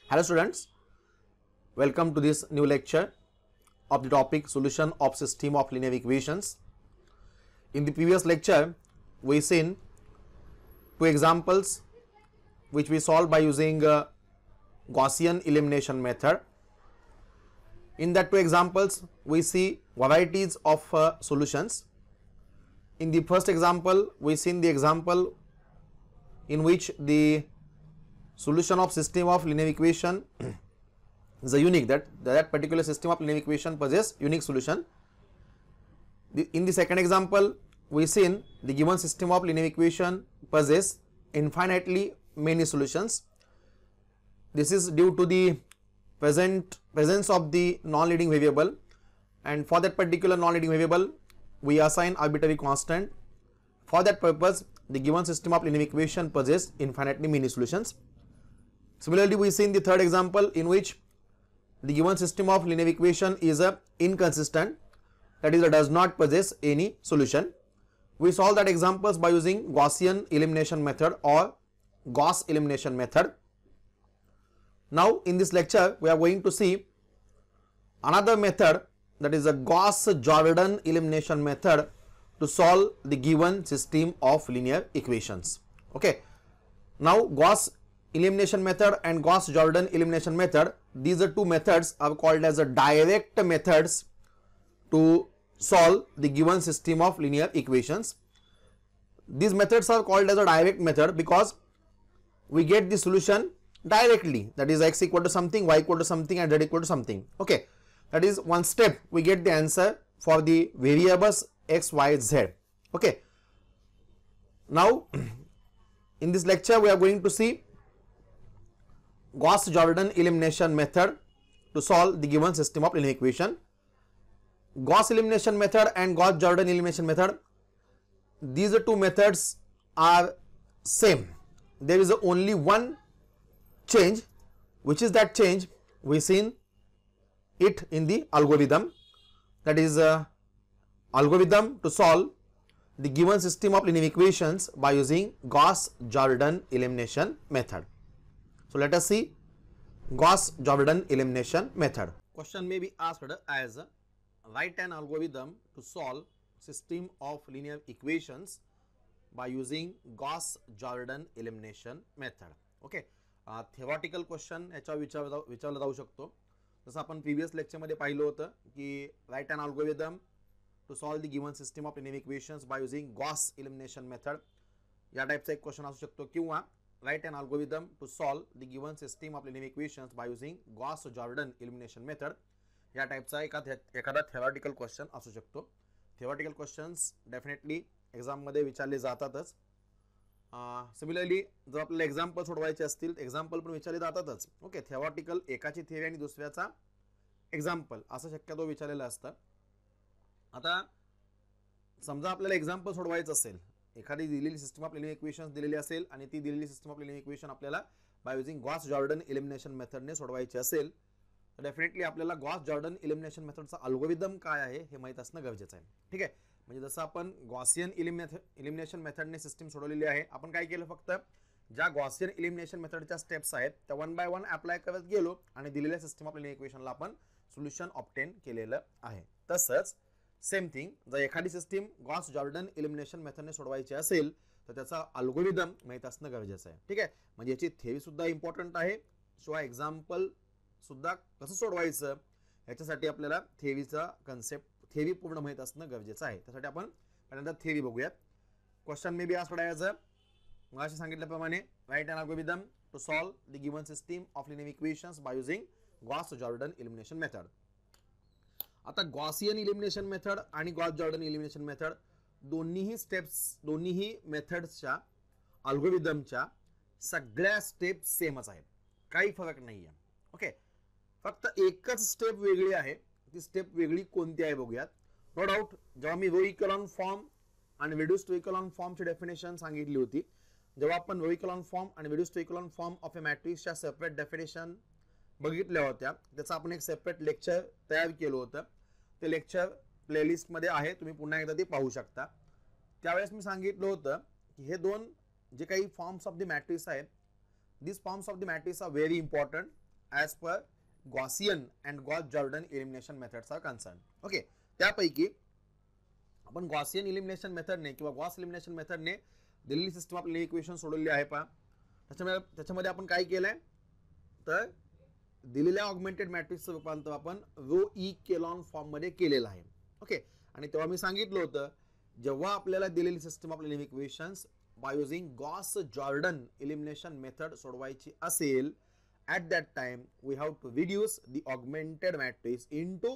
Hello students, welcome to this new lecture of the topic solution of system of linear equations. In the previous lecture, we seen two examples which we solved by using Gaussian elimination method. In that two examples, we see varieties of solutions. In the first example, we seen the example in which the solution of system of linear equation is a unique, that particular system of linear equation possess unique solution. In the second example, we seen the given system of linear equation possess infinitely many solutions. This is due to the presence of the non-leading variable, and for that particular non-leading variable we assign arbitrary constant. For that purpose, the given system of linear equation possess infinitely many solutions. Similarly, we see in the third example in which the given system of linear equation is inconsistent, that is, it does not possess any solution. We solve that examples by using Gaussian elimination method or Gauss elimination method. Now in this lecture we are going to see another method, that is a Gauss-Jordan elimination method to solve the given system of linear equations. Okay. Now Gauss elimination method and Gauss-Jordan elimination method, these are two methods are called as a direct methods to solve the given system of linear equations. These methods are called as a direct method because we get the solution directly, that is x equal to something, y equal to something and z equal to something. Okay, that is one step we get the answer for the variables x, y, z. Okay, now in this lecture we are going to see Gauss-Jordan elimination method to solve the given system of linear equation. Gauss elimination method and Gauss-Jordan elimination method, these two methods are same. There is only one change, which is that change we seen it in the algorithm, that is algorithm to solve the given system of linear equations by using Gauss-Jordan elimination method. So let us see Gauss-Jordan elimination method. Question may be asked as write an algorithm to solve system of linear equations by using Gauss-Jordan elimination method. Okay, theoretical question याच्यावर विचारला जाऊ शकतो. जसं आपण previous lecture मध्ये पाहिलं होतं की write an algorithm to solve the given system of linear equations by using Gauss elimination method, या टाइपचा एक क्वेश्चन असू शकतो, किंवा write an algorithm to solve the given system of linear equations by using Gauss-Jordan elimination method, या टाइपचा एखादा theoretical question असू शकतो. theoretical questions definitely exam मध्ये विचारले जातातच. सिमिलरली जर आपल्याला एक्झाम्पल सोडवायचे असतील एक्झाम्पल पण विचारले जातातच. ओके, theoretical एकाची थिअरी आणि दुसऱ्याचा एक्झाम्पल असं शक्यतो विचारलेलं असतं. आता समजा आपल्याला एक्झाम्पल सोडवायचं असेल, एखादी दिलेली सिस्टम ऑफ लिनियर इक्वेशन्स दिलेली असेल आणि ती दिलेली सिस्टम ऑफ लिनियर इक्वेशन आपल्याला बाय युजिंग Gauss-Jordan elimination मेथडने सोडवायची असेल तर डेफिनेटली आपल्याला Gauss-Jordan elimination मेथडचा अल्गोरिदम काय आहे हे माहित असणं गरजेचं आहे. ठीक आहे, म्हणजे जसं आपण Gaussian elimination मेथडने सिस्टम सोडवलेली आहे, आपण काय केलं, फक्त ज्या Gaussian elimination मेथडच्या स्टेप्स आहेत त्या वन बाय वन अप्लाय करत गेलो आणि दिलेल्या सिस्टम ऑफ लिनियर इक्वेशनला आपण सोल्युशन ऑब्टेन केलेलं आहे. तसंच सेम थिंग जर एखादी सिस्टम Gauss-Jordan elimination मेथडने सोडवायची असेल तर त्याचा अल्गोरिदम माहित असणं गरजेचं आहे. ठीक आहे, म्हणजे याची थिअरी सुद्धा इम्पॉर्टंट आहे, शिवाय एक्झाम्पल सुद्धा कसं सोडवायचं याच्यासाठी आपल्याला थिअरीचा कन्सेप्ट थिअरी पूर्ण माहित असणं गरजेचं आहे. त्यासाठी आपण पहिल्यांदा थिअरी बघूयात. Question may be asked as मगाशी सांगितल्याप्रमाणे write an algorithm to solve the given system of linear equations by using Gauss-Jordan elimination method. आता Gaussian elimination मेथड आणि Gauss-Jordan elimination मेथड दोन्हीही स्टेप्स, दोन्हीही मेथड्सच्या अल्गोरिदमच्या सगळ्या स्टेप सेमच आहेत, काही फरक नाहीये. ओके, फक्त एकच स्टेप वेगळी आहे. ती स्टेप वेगळी कोणती आहे बघूयात. नो डाऊट जेव्हा मी रो इक्विव्हॅलेंट फॉर्म आणि रिड्यूस्ड इक्विव्हॅलेंट फॉर्मची डेफिनेशन सांगितली होती, जेव्हा आपण रो इक्विव्हॅलेंट फॉर्म आणि reduced equivalent form of a मॅट्रिक्सच्या सेपरेट डेफिनेशन बघितल्या होत्या, त्याचा आपण एक सेपरेट लेक्चर तयार केलं होतं. ते लेक्चर प्लेलिस्ट मध्ये आहे, तुम्ही पुन्हा एकदा ते पाहू शकता. त्यावेळेस मी सांगितलं होतं की हे दोन जे काही फॉर्म्स ऑफ द मॅट्रिक्स आहेत, these forms of the matrix are very important as per Gaussian and Gauss-Jordan elimination methods are concerned. Okay, त्यापैकी आपण Gaussian elimination method ने किंवा Gauss elimination method ने दिलेली सिस्टम ऑफ लिनियर इक्वेशन सोडवली आहे पहा. त्याच्यामध्ये आपण काय केलंय तर दिलेल्या ऑगमेंटेड मॅट्रिक्सचं रूपांतर आपण रो इकेलॉन फॉर्म मध्ये केलेलं आहे. ओके, आणि तेव्हा मी सांगितलं होतं जेव्हा आपल्याला दिलेली system of linear equations by using Gauss Jordan elimination method सोडवायची असेल, at that time we have to reduce the augmented matrix into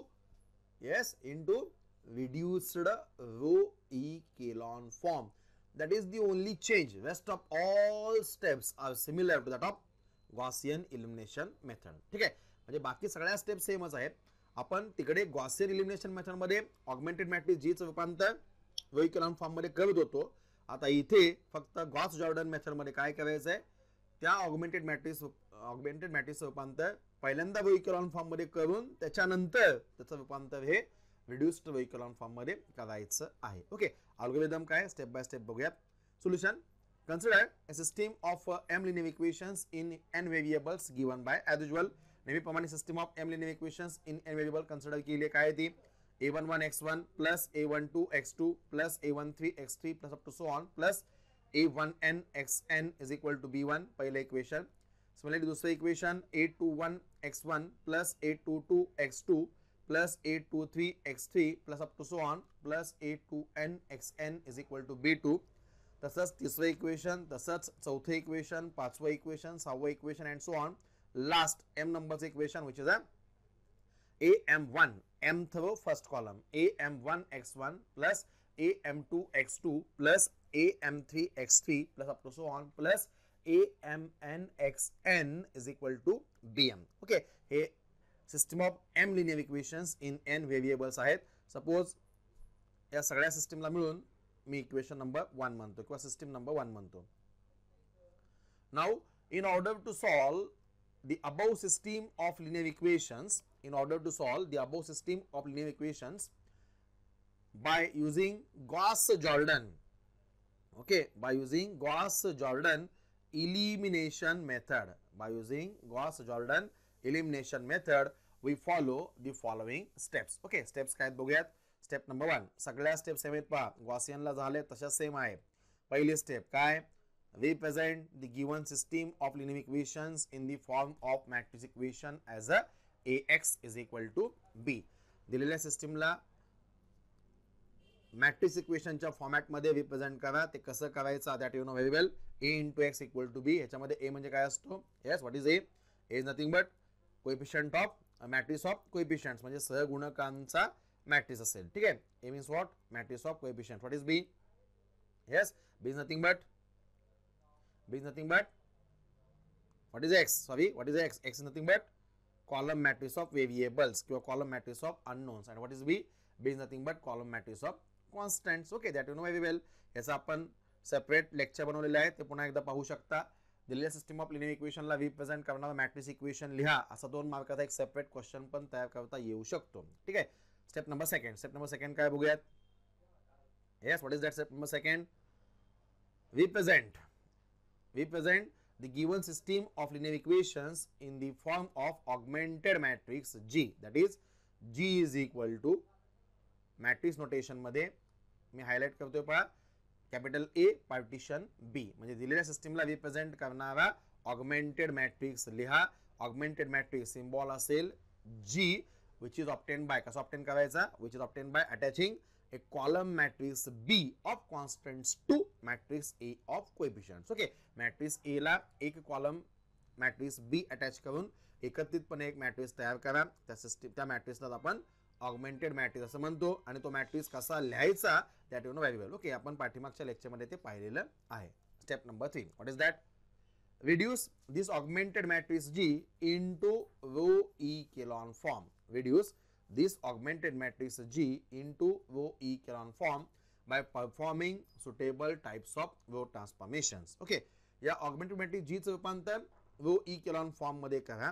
reduced row echelon form. That is the only change. Rest of all steps are similar to that of Gaussian elimination method. ठीक आहे, म्हणजे बाकी सगळ्या step सेमच आहेत. आपण तिकडे Gaussian elimination method मध्ये ऑगमेंटेड मॅट्रिक्स जी चं रूपांतर रो इकेलॉन फॉर्म मध्ये करत होतो. आता इथे फक्त गॉस जॉर्डन मेथड मध्ये काय करायचं आहे, त्या ऑगमेंटेड मॅट्रिक्स रूपांतर पहिल्यांदा रो इकेलॉन फॉर्म मध्ये करून त्याच्यानंतर त्याचं रूपांतर हे रिड्यूस्ड रो इकेलॉन फॉर्म मध्ये करायचं आहे. ओके, अल्गोरिदम काय स्टेप बाय स्टेप बघूया. Solution, consider a system of m linear equations in n variables given by as usual. नेहमीप्रमाणे system of m linear equations in n variable consider केली काय ती a11 x1 plus a12 x2 plus a13 x3 plus up to so on plus a1n xn is equal to b1 पहिलं equation. Similarly दुसरं equation a21 x1 plus a22 x2 plus a23 x3 plus up to so on plus a2n xn is equal to b2. तसंच तिसरं equation, तसंच चौथं equation, पाचवं equation, सहावं equation and so on. Last m नंबरचं equation which is a am1 mth row first column am1 x1 plus am2 x2 plus am3 x3 plus up to so on plus amn xn is equal to bm. okay, हे system of m linear equations in n variables आहेत. Suppose या सगळ्या सिस्टमला मिळून मी equation number 1 म्हणतो किंवा system number 1 म्हणतो. Now in order to solve the above system of linear equations, in order to solve the above system of linear equations by using Gauss-Jordan, okay, by using Gauss-Jordan elimination method, by using Gauss-Jordan elimination method we follow the following steps. okay, steps काय बघूयात. Step number 1, सगळ्या step same आहेत पहा, गॉसियनला झाले तशाच same आहे. पहिली step काय, represent the given system of linear equations in the form of matrix equation as a ax is equal to b. दिलेल्या सिस्टमला मॅट्रिक्स इक्वेशनच्या फॉर्मॅट मध्ये रिप्रेझेंट करा. ते कसं करायचं that you know very well. a into x equal to b. ह्याच्यामध्ये a म्हणजे काय असतो, yes what is a is nothing but coefficient of matrix of coefficients, म्हणजे सहगुणकांचा मॅट्रिक्स असेल. ठीक आहे, a means what, matrix of coefficient. what is b, yes b is nothing but what is x, sorry what is x, x is nothing but column matrix of variables किंवा column matrix of unknowns. and what is b, b is nothing but column matrix of constants. okay, that you know very well. याचा आपण separate lecture बनवलेलं आहे, ते पुन्हा एकदा पाहू शकता. दिलेल्या सिस्टम ऑफ लिनियर इक्वेशनला रिप्रेझेंट करणारा मॅट्रिक्स इक्वेशन लिहा, असा 2 मार्काचा एक सेपरेट क्वेश्चन पण तयार करता येऊ शकतो. ठीक आहे, स्टेप नंबर सेकंड काय बघूयात. yes what is that step number 2, represent the given system of linear equations in the form of augmented matrix G, that is G is equal to matrix notation मध्ये मी highlight करतोय पहा capital A partition B, म्हणजे दिलेल्या सिस्टमला represent करणारा augmented matrix लिहा. Augmented matrix symbol असेल G which is obtained by, कसं ऑब्टेन करायचा, which is obtained by attaching a column matrix B of constants to matrix A of coefficients. okay, matrix A ला एक column matrix B attach करून एकत्रितपणे एक matrix तयार करा. त्या मॅट्रिक्सला आपण ऑगमेंटेड मॅट्रिक्स असं म्हणतो. आणि तो मॅट्रिक्स कसा लिहायचा that you know very well. Okay, आपण पाठीमागच्या लेक्चरमध्ये ते पाहिलेलं आहे. Step number 3, what is that, reduce this augmented matrix G into row echelon form. Reduce this augmented matrix G into row echelon form by performing suitable types of row transformations. Okay, या augmented matrix G चं रूपांतर row echelon form मध्ये करा.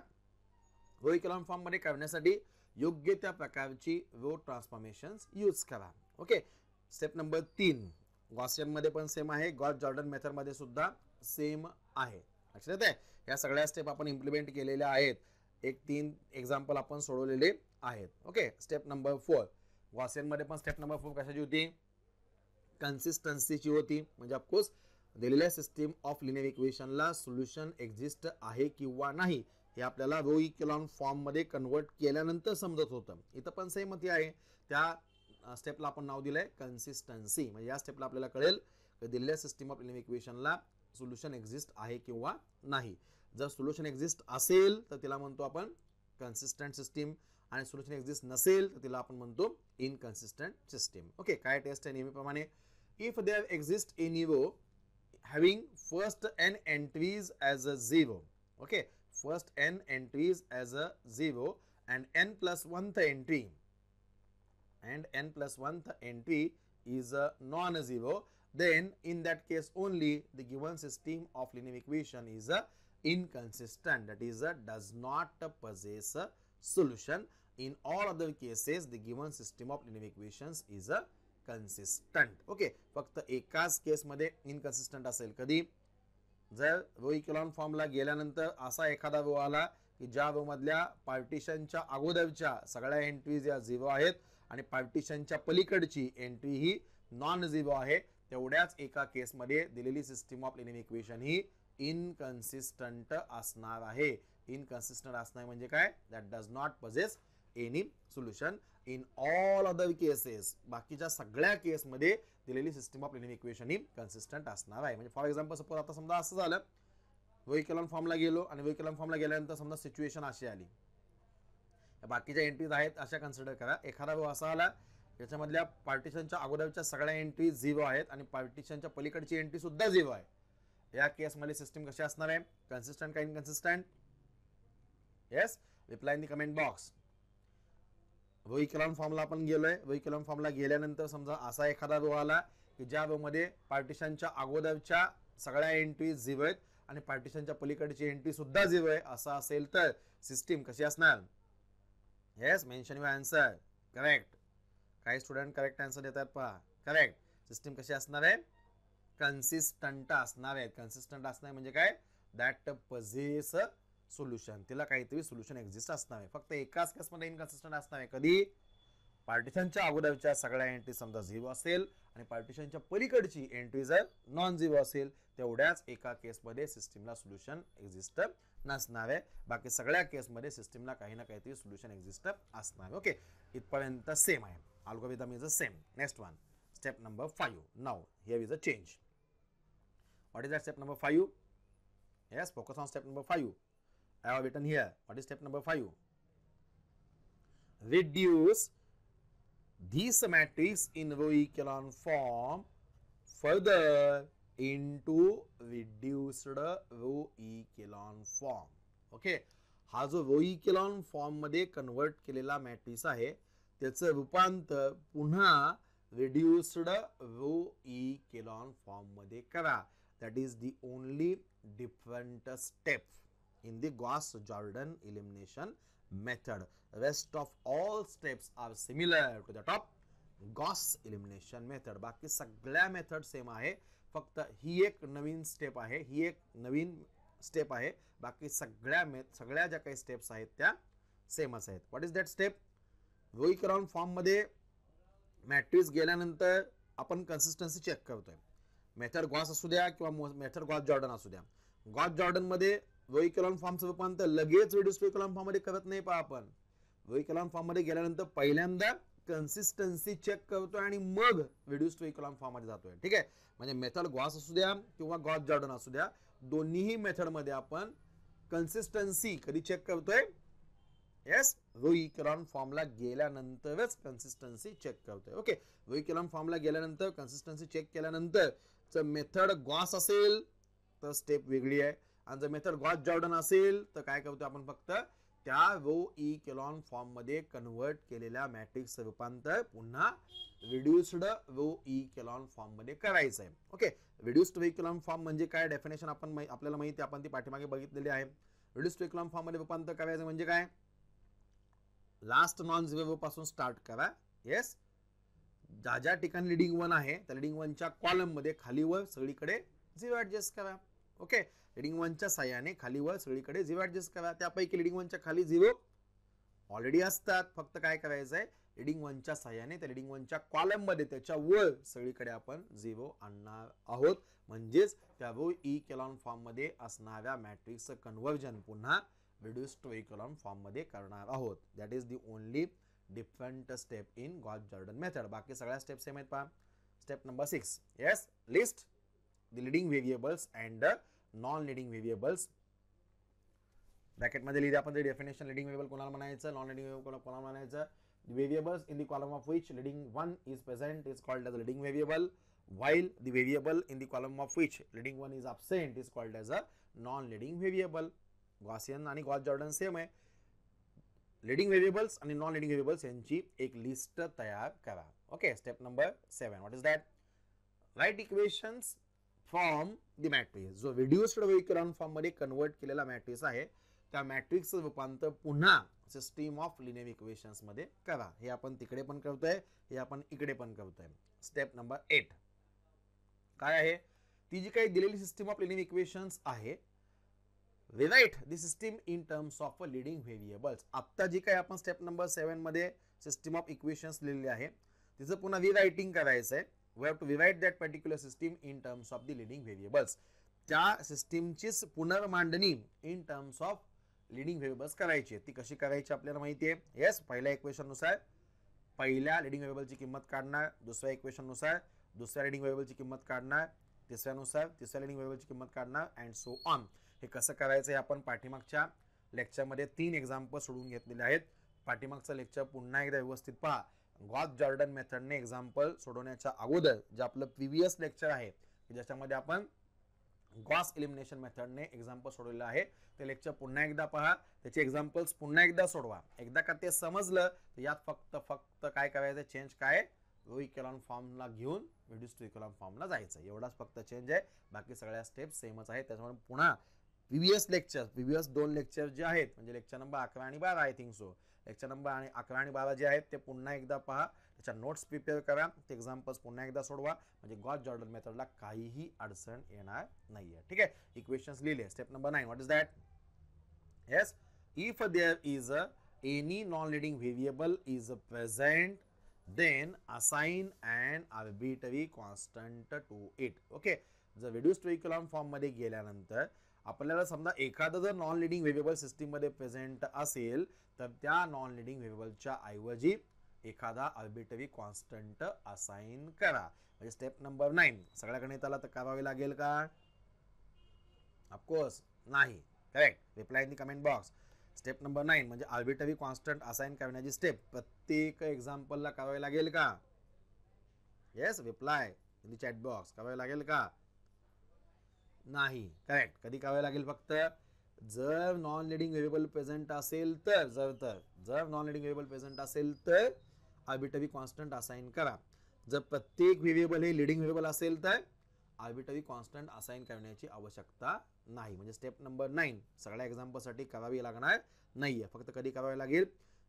row echelon form मध्ये करण्यासाठी योग्य त्या प्रकारची row transformations यूज करा. ओके, स्टेप नंबर 3 गॉसियन मध्ये पण सेम आहे, गॉस जॉर्डन मेथड मध्ये सुद्धा सेम आहे. लक्षात येते, या सगळ्या स्टेप आपण इम्प्लिमेंट केलेल्या आहेत. एक 3 एक्झाम्पल आपण सोडवलेले आहेत. Okay, step number 4. गॉसियन मध्ये पण स्टेप नंबर 4 कशाची होती? कन्सिस्टन्सीची होती. म्हणजे ऑफकोर्स दिलेल्या सिस्टीम ऑफ लिनियर इक्वेशनला सोल्युशन एक्झिस्ट आहे किंवा नाही हे आपल्याला रो इक्वेलॉन फॉर्म मध्ये कन्वर्ट केल्यानंतर समजत होतं. इथं पण सेमती आहे. त्या स्टेपला आपण नाव दिलंय कन्सिस्टन्सी. म्हणजे या स्टेपला आपल्याला कळेल की दिलेल्या सिस्टीम ऑफ लिनियर इक्वेशनला सोल्युशन एक्झिस्ट आहे किंवा नाही. जर सोल्युशन एक्झिस्ट असेल तर तिला म्हणतो आपण कन्सिस्टंट सिस्टीम, आणि सोल्युशन एक्झिस्ट नसेल तर तिला आपण म्हणतो इनकन्सिस्टंट सिस्टीम. ओके, काय टेस्ट आहे नेहमीप्रमाणे? If there exist a row having first n entries as a 0. Okay, first n entries as a 0 and n plus 1th entry is a non-zero, then in that case only the given system of linear equation is a inconsistent, that is does not possess a solution. In all other cases the given system of linear equations is a consistent. Okay, फक्त एकाच केस मध्ये इनकन्सिस्टंट असेल. कधी? जर row echelon फॉर्मला गेल्यानंतर असा एखादा row आला की ज्या रो मधल्या पार्टिशनच्या अगोदरच्या सगळ्या एंट्रीज या 0 आहेत आणि पार्टिशनच्या पलीकडची एंट्री ही नॉन 0 आहे, तेवढ्याच एका केसमध्ये दिलेली सिस्टीम ऑफ लिनियर इक्वेशन ही इनकन्सिस्टंट असणार आहे. इनकन्सिस्टंट असणार म्हणजे काय? That does not possesses any solution. In all other cases, बाकीच्या सगळ्या केसमध्ये दिलेली system of linear equation he consistent असणार आहे. म्हणजे फॉर एक्झाम्पल सपोज आता समजा असं झालं, रो इक्वेलॉन फॉर्मला गेलो आणि रो इक्वेलॉन फॉर्मला गेल्यानंतर समजा सिच्युएशन अशी आली, बाकीच्या एंट्रीज आहेत अशा कन्सिडर करा. एखादा रो असा आला याच्यामधल्या पार्टिशनच्या अगोदरच्या सगळ्या एंट्री 0 आहेत आणि पार्टिशनच्या पलीकडची एंट्री सुद्धा 0 आहे. या केसमध्ये सिस्टीम कशी असणार आहे? कन्सिस्टंट का inconsistent? Yes, reply in the comment box. Row echelon फॉर्मला आपण गेलोय. रो इक्वेलॉन फॉर्मला गेल्यानंतर समजा असा एखादा रो आला की ज्या रो मध्ये पार्टिशनच्या अगोदरच्या सगळ्या एंट्री 0 आहेत आणि पार्टिशनच्या पलीकडची एंट्री सुद्धा 0 आहे. असं असेल तर सिस्टीम कशी असणार? Yes, mention your answer. Correct. काही स्टुडंट करेक्ट आन्सर देतात पहा. करेक्ट. सिस्टीम कशी असणार आहे? कन्सिस्टंट असणार आहे. कन्सिस्टंट असणार म्हणजे काय? That possesses solution. तिला काहीतरी सोल्युशन एक्झिस्ट असणार आहे. फक्त एकाच केसमध्ये इनकन्सिस्टंट असणार आहे. कधी? पार्टिशनच्या अगोदरच्या सगळ्या एंट्री समजा 0 असेल आणि पार्टिशनच्या पलीकडची एंट्री जर नॉन 0 असेल, तेवढ्याच एका केसमध्ये सिस्टीमला सोल्युशन एक्झिस्ट नसणार आहे. बाकी सगळ्या केसमध्ये सिस्टीमला काही ना काहीतरी सोल्युशन एक्झिस्ट असणार. ओके, इथपर्यंत सेम आहे. Algorithm is a same. Next one, step number 5. Now here is a change. What is that step number 5? Yes, focus on step number 5. I have written here. What is step number 5? Reduce this matrix in row echelon form further into reduced row echelon form. Okay, हा जो row echelon form मध्ये convert केलेला matrix आहे त्याचं रूपांतर पुन्हा reduced row echelon form मध्ये करा. That is the only different step in the Gauss-Jordan elimination method. Rest of all steps are similar to that of Gauss elimination method. बाकी सगळ्या मेथड सेम आहे. फक्त ही एक नवीन स्टेप आहे, ही एक नवीन स्टेप आहे. बाकी सगळ्या ज्या काही स्टेप्स आहेत त्या सेमच आहेत. What is that step? Row echelon form मध्ये मॅट्रिक्स गेल्यानंतर आपण कन्सिस्टन्सी चेक करतोय. मेथड गॉस असू द्या किंवा मेथड गॉस-जॉर्डन असू द्या. गॉस-जॉर्डन मध्ये रो इक्वेलॉन फॉर्मचं रूपांतर लगेच रिड्यूस्ड रो इक्वेलॉन फॉर्म मध्ये करत नाही. पहा, आपण रो इक्वेलॉन फॉर्म मध्ये गेल्यानंतर पहिल्यांदा कन्सिस्टन्सी चेक करतोय आणि मग रिड्यूस्ड रो इक्वेलॉन फॉर्म मध्ये जातोय. ठीक आहे, म्हणजे मेथड गॉस असू द्या किंवा गॉस-जॉर्डन असू द्या, दोन्हीही मेथड मध्ये आपण कन्सिस्टन्सी कधी चेक करतोय? येस, रो इक्वेलॉन फॉर्मला गेल्यानंतरच कन्सिस्टन्सी चेक करतोय. ओके, रो इक्वेलॉन फॉर्मला गेल्यानंतर कन्सिस्टन्सी चेक केल्यानंतर जर मेथड गॉस असेल तर स्टेप वेगळी आहे, आणि जर मेथड गॉस-जॉर्डन असेल तर काय करतो आपण? फक्त त्या रो इक्वेलॉन फॉर्म मध्ये कन्वर्ट केलेल्या मॅट्रिक्सचं रूपांतर पुन्हा रिड्युस्ड रो इक्वेलॉन फॉर्म मध्ये करायचं आहे. Okay, reduced row echelon form म्हणजे काय? डेफिनेशन आपल्याला माहिती आहे, आपण ती पाठीमागे बघितलेली आहे. रिड्युस्ड रो इक्वेलॉन फॉर्म मध्ये रूपांतर करायचं म्हणजे काय? लास्ट नॉन झिरो पासून स्टार्ट करा. येस, ज्या ठिकाणी लीडिंग 1 आहे त्या लीडिंग 1च्या कॉलम मध्ये खालीवर सगळीकडे 0 ऍडजस्ट करा. ओके, लीडिंग वनच्या साह्याने खाली वर सगळीकडे 0 ऍडजस्ट करा. त्यापैकी लीडिंग वनच्या खाली 0 ऑलरेडी असतात. फक्त काय करायचं आहे, लीडिंग वनच्या साह्याने त्या लीडिंग वनच्या कॉलम मध्ये त्याच्या वर सगळीकडे आपण 0 आणणार आहोत. म्हणजेच त्या रो इकेलॉन फॉर्म मध्ये असणाऱ्या मॅट्रिक्सचं कन्व्हर्जन पुन्हा रिड्यूस्ड टू इकेलॉन फॉर्म मध्ये करणार आहोत. That is the only different step in Gauss Jordan method. बाकी सगळ्या स्टेप सेम आहेत. पहा step number 6. Yes, list the leading variables and the non leading variables. Bracket मध्ये लिहिलं आपण ते डेफिनेशन. लीडिंग व्हेरिएबल कोणाला म्हणायचं, नॉन लीडिंग व्हेरिएबल कोणाला म्हणायचं. The variables in the column of which leading one is present is called as a leading variable, while the variable in the column of which leading one is absent is called as a non-leading variable. Gaussian आणि Gauss Jordan same आहे. Leading variables आणि non leading variables यांची एक list तयार करा. Okay, step number 7. What is that? Write equations from the matrix. जो reduced echelon form मध्ये convert केलेला मॅट्रिक्स आहे त्या मॅट्रिक्सचं रूपांतर पुन्हा सिस्टीम ऑफ लिनियर इक्वेशन्स मध्ये करा. हे आपण तिकडे पण करतोय, हे आपण इकडे पण करतोय. स्टेप नंबर 8 काय आहे? ती जी काही दिलेली सिस्टीम ऑफ लिनियर इक्वेशन्स आहे, rewrite the system in terms of leading variables. आता जी काही आपण स्टेप नंबर 7 मध्ये सिस्टीम ऑफ इक्वेशन्स लिहिलेली आहे तिचं पुन्हा रिरायटिंग करायचं आहे. We have to rewrite that particular system in terms of the leading variables. त्या सिस्टीमचीच पुनर्मांडणी in terms of leading variables करायची. ती कशी करायची आपल्याला माहिती आहे. येस, पहिल्या इक्वेशन नुसार पहिल्या लीडिंग व्हेरिएबलची किंमत काढणार, दुसऱ्या इक्वेशन नुसार दुसऱ्या लीडिंग व्हेरिएबलची किंमत काढणार, तिसऱ्यानुसार तिसऱ्या लीडिंग व्हेरिएबलची किंमत काढणार अँड सो ऑन. हे कसं करायचं हे आपण पाठीमागच्या लेक्चरमध्ये 3 एक्झाम्पल सोडून घेतलेले आहेत. पाठीमागचं लेक्चर पुन्हा एकदा व्यवस्थित पहा. गॉस जॉर्डन मेथडने एक्झाम्पल सोडवण्याच्या अगोदर जे आपलं प्रिव्हियस लेक्चर आहे ज्याच्यामध्ये आपण गॉस एलिमिनेशन मेथडने एक्झाम्पल सोडवलेलं आहे ते लेक्चर पुन्हा एकदा पहा. त्याचे एक्झाम्पल्स पुन्हा एकदा सोडवा. एकदा का ते समजलं तर यात फक्त काय करायचं, चेंज काय, रो इकेलॉन फॉर्मला घेऊन रिड्यूस्ड टू इकेलॉन फॉर्मला जायचं. एवढाच फक्त चेंज आहे. बाकी सगळ्या स्टेप सेमच आहेत. त्याच्यामुळे पुन्हा प्रिव्हियस 2 लेक्चर जे आहेत म्हणजे लेक्चर नंबर 11 आणि 12 I think so, lecture number 11 आणि 12 जे आहेत ते पुन्हा एकदा पहा. त्याच्या नोट्स प्रिपेअर करा. ते एक्झाम्पल्स पुन्हा एकदा सोडवा. म्हणजे गॉस जॉर्डन मेथडला काहीही अडचण येणार नाहीये. ठीक आहे, इक्वेशन्स लिहिले. Step number 9. What is that? Yes, if there is any non leading variable is present then assign an arbitrary constant to it. Okay, जर रिड्यूस्ड टू इकेलॉन फॉर्म मध्ये गेल्यानंतर आपल्याला समजा एखादं जर नॉन लीडिंग व्हेरिएबल सिस्टीम मध्ये present असेल तर त्या नॉन लीडिंग व्हेरिएबलच्या ऐवजी एखादा आर्बिट्ररी कॉन्स्टंट असाइन करा. म्हणजे स्टेप नंबर 9 सगळ्या गणिताला तर करावे लागेल का? ऑफकोर्स नाही. Correct, reply in the comment box. Step number 9 म्हणजे आर्बिट्ररी कॉन्स्टंट असाइन करण्याची स्टेप प्रत्येक एक्झाम्पलला करावी लागेल का? Yes, reply in the chat box. करावी लागेल का? नाही. करेक्ट, कधी करावी लागेल? फक्त जर नॉन लीडिंग व्हेरिएबल प्रेझेंट असेल तर, जर नॉन लीडिंग व्हेरिएबल प्रेझेंट असेल तर आर्बिट्ररी कॉन्स्टंट असाइन करा. जर प्रत्येक व्हेरिएबल हे लीडिंग व्हेरिएबल असेल तर आर्बिट्ररी कॉन्स्टंट असाइन करण्याची आवश्यकता नाही. म्हणजे स्टेप नंबर 9 सगळ्या एक्झाम्पलसाठी करावी लागणार नाहीये. फक्त कधी करावी लागेल?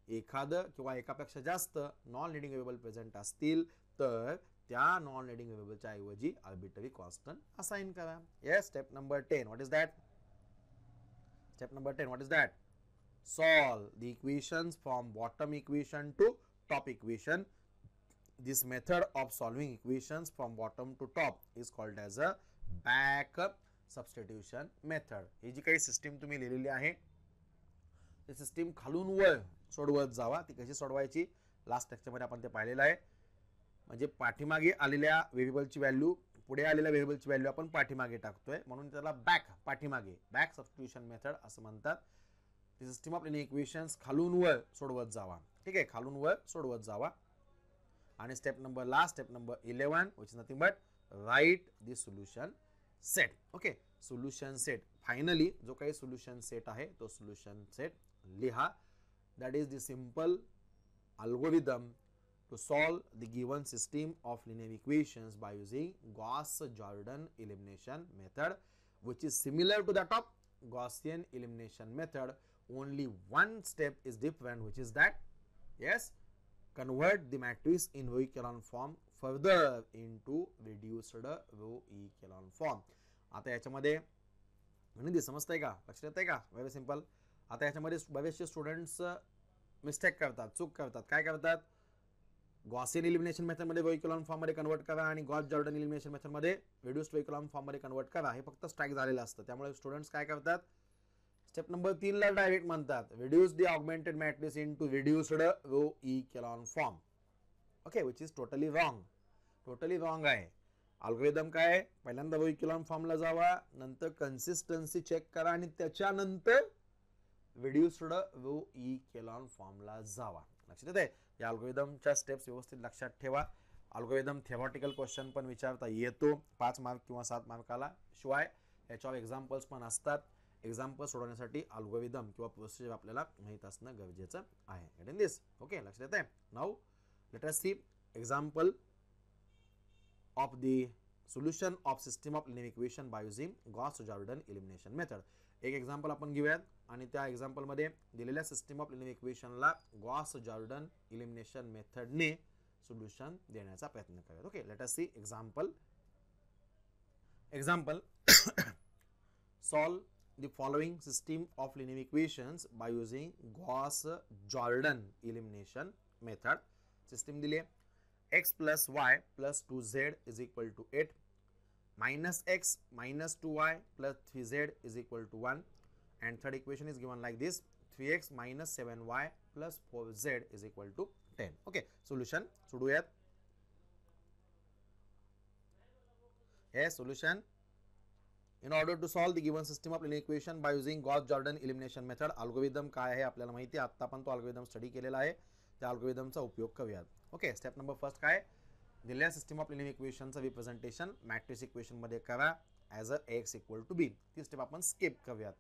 एखादं किंवा एकापेक्षा जास्त नॉन लीडिंग व्हेरिएबल प्रेझेंट असतील तर त्या नॉन लीडिंग व्हेरिएबलच्या ऐवजी आर्बिट्ररी कॉन्स्टंट असाइन करा. Yes, step number 10. What is that? Step number 10. What is that? Solve the equations from bottom equation two top equation. This method of solving equations from bottom to top is called as a back substitution method. ही जी काही system तुम्ही लिहिलेली आहे ती system खालून वर सोडवत जावा. ती कशी सोडवायची लास्ट लेक्चरमध्ये आपण ते पाहिलेलं आहे. म्हणजे पाठीमागे आलेल्या व्हेरिएबलची व्हॅल्यू पुढे आलेल्या व्हेरिएबलची व्हॅल्यू आपण पाठीमागे टाकतोय म्हणून त्याला बॅक सबस्टिट्यूशन मेथड असं म्हणतात. ती सिस्टीम ऑफ लिनियर इक्वेशन्स खालून वर सोडवत जावा. ठीक आहे, खालून वर सोडवत जावा. आणि step number 11 which is nothing but write the solution set. Okay, solution set. Finally जो काही सोल्युशन सेट आहे तो सोल्युशन सेट लिहा. That is the simple algorithm to solve the given system of linear equations by using Gauss Jordan elimination method which is similar to that of Gaussian elimination method. Only one step is different, which is that yes, convert the matrix in row echelon form further into reduced row echelon form. आता याच्यामध्ये म्हणजे समजतंय का, लक्षात येतंय का? Very simple. आता याच्यामध्ये बरेचसे स्टुडंट्स मिस्टेक करतात, चूक करतात. काय करतात? गॉसियन इलिमिनेशन मेथडमध्ये रो इकॉलॉन फॉर्ममध्ये कन्वर्ट करा आणि गॉस जॉर्डन इलिमिनेशन मेथडमध्ये रिड्यूस्ड रो इकॉलॉन फॉर्ममध्ये कन्वर्ट करा. हे फक्त स्ट्राईक झालेलं असतं. त्यामुळे स्टुडंट्स काय करतात? स्टेप नंबर 3 ला डायरेक्ट म्हणतात reduce the augmented matrix into reduced row echelon form. Okay, which is totally wrong. Totally wrong आहे. अल्गोरिदम काय? पहिल्यांदा रो इकॉलॉन फॉर्मला जावा, नंतर कन्सिस्टन्सी चेक करा आणि त्याच्यानंतर रिड्यूस्ड रो इकॉलॉन फॉर्मला जावा. लक्षात येते? या अल्गोरिदमच्या स्टेप्स व्यवस्थित लक्षात ठेवा. अल्गोरिदम थेरॉटिकल क्वेश्चन पण विचारता येतो 5 मार्क किंवा 7 मार्काला. शिवाय याच्यावर एक्झाम्पल्स पण असतात. एक्झाम्पल सोडवण्यासाठी अल्गोरिदम किंवा प्रोसिजर आपल्याला माहीत असणं गरजेचं आहे. Get in this? ओके, लक्षात येते? Now let us see example of the solution of system of linear equation by using Gauss Jordan elimination method. एक एक्झाम्पल आपण घेऊयात आणि त्या एक्झाम्पलमध्ये दिलेल्या सिस्टम ऑफ लिनियर इक्वेशनला गॉस जॉर्डन इलिमिनेशन मेथडने सोल्युशन देण्याचा प्रयत्न करूयात. Okay, let us see example. Example solve the following system of linear equations by using Gauss-Jordan elimination method. System दिले x plus y plus 2z is equal to 8, minus x minus 2y plus 3z is equal to 1, and third equation is given like this 3x minus 7y plus 4z is equal to 10. Okay, solution सोडूयात. Yes, solution. In order to solve the given system of linear equation by using Gauss-Jordan elimination method, algorithm काय आहे आपल्याला माहिती आहे. आता आपण तो algorithm study केलेला आहे. त्या अल्गोरिदमचा उपयोग करूयात. ओके, स्टेप नंबर फर्स्ट काय? दिलेल्या सिस्टम ऑफ लिनियर इक्वेशनचं रिप्रेझेंटेशन मॅट्रिक्स इक्वेशन मध्ये करा as A X equal to B. ती स्टेप आपण स्किप करूयात.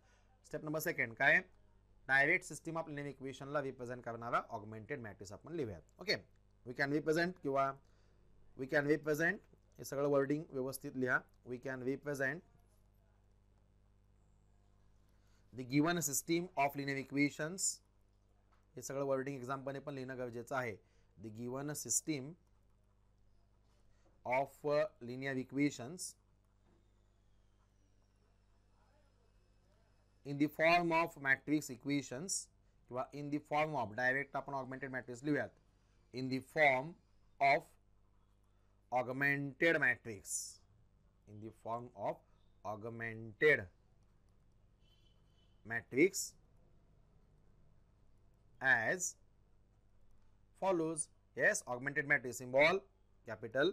स्टेप नंबर सेकंड काय? डायरेक्ट सिस्टम ऑफ लिनियर इक्वेशनला रिप्रेझेंट करणारा ऑगमेंटेड मॅट्रिक्स आपण लिहूयात. ओके, वी कॅन रिप्रेझेंट किंवा वी कॅन रिप्रेझेंट, हे सगळं वर्डिंग व्यवस्थित लिहा. We can represent the given system of linear equations. हे सगळं वर्डिंग एक्झाम्पलने पण लिहिणं गरजेचं आहे. the given system of linear equations in the form of matrix equations किंवा in the form of direct आपण augmented matrix लिहूयात. in the form of augmented matrix. in the form of augmented matrix as follows. Yes, augmented matrix symbol capital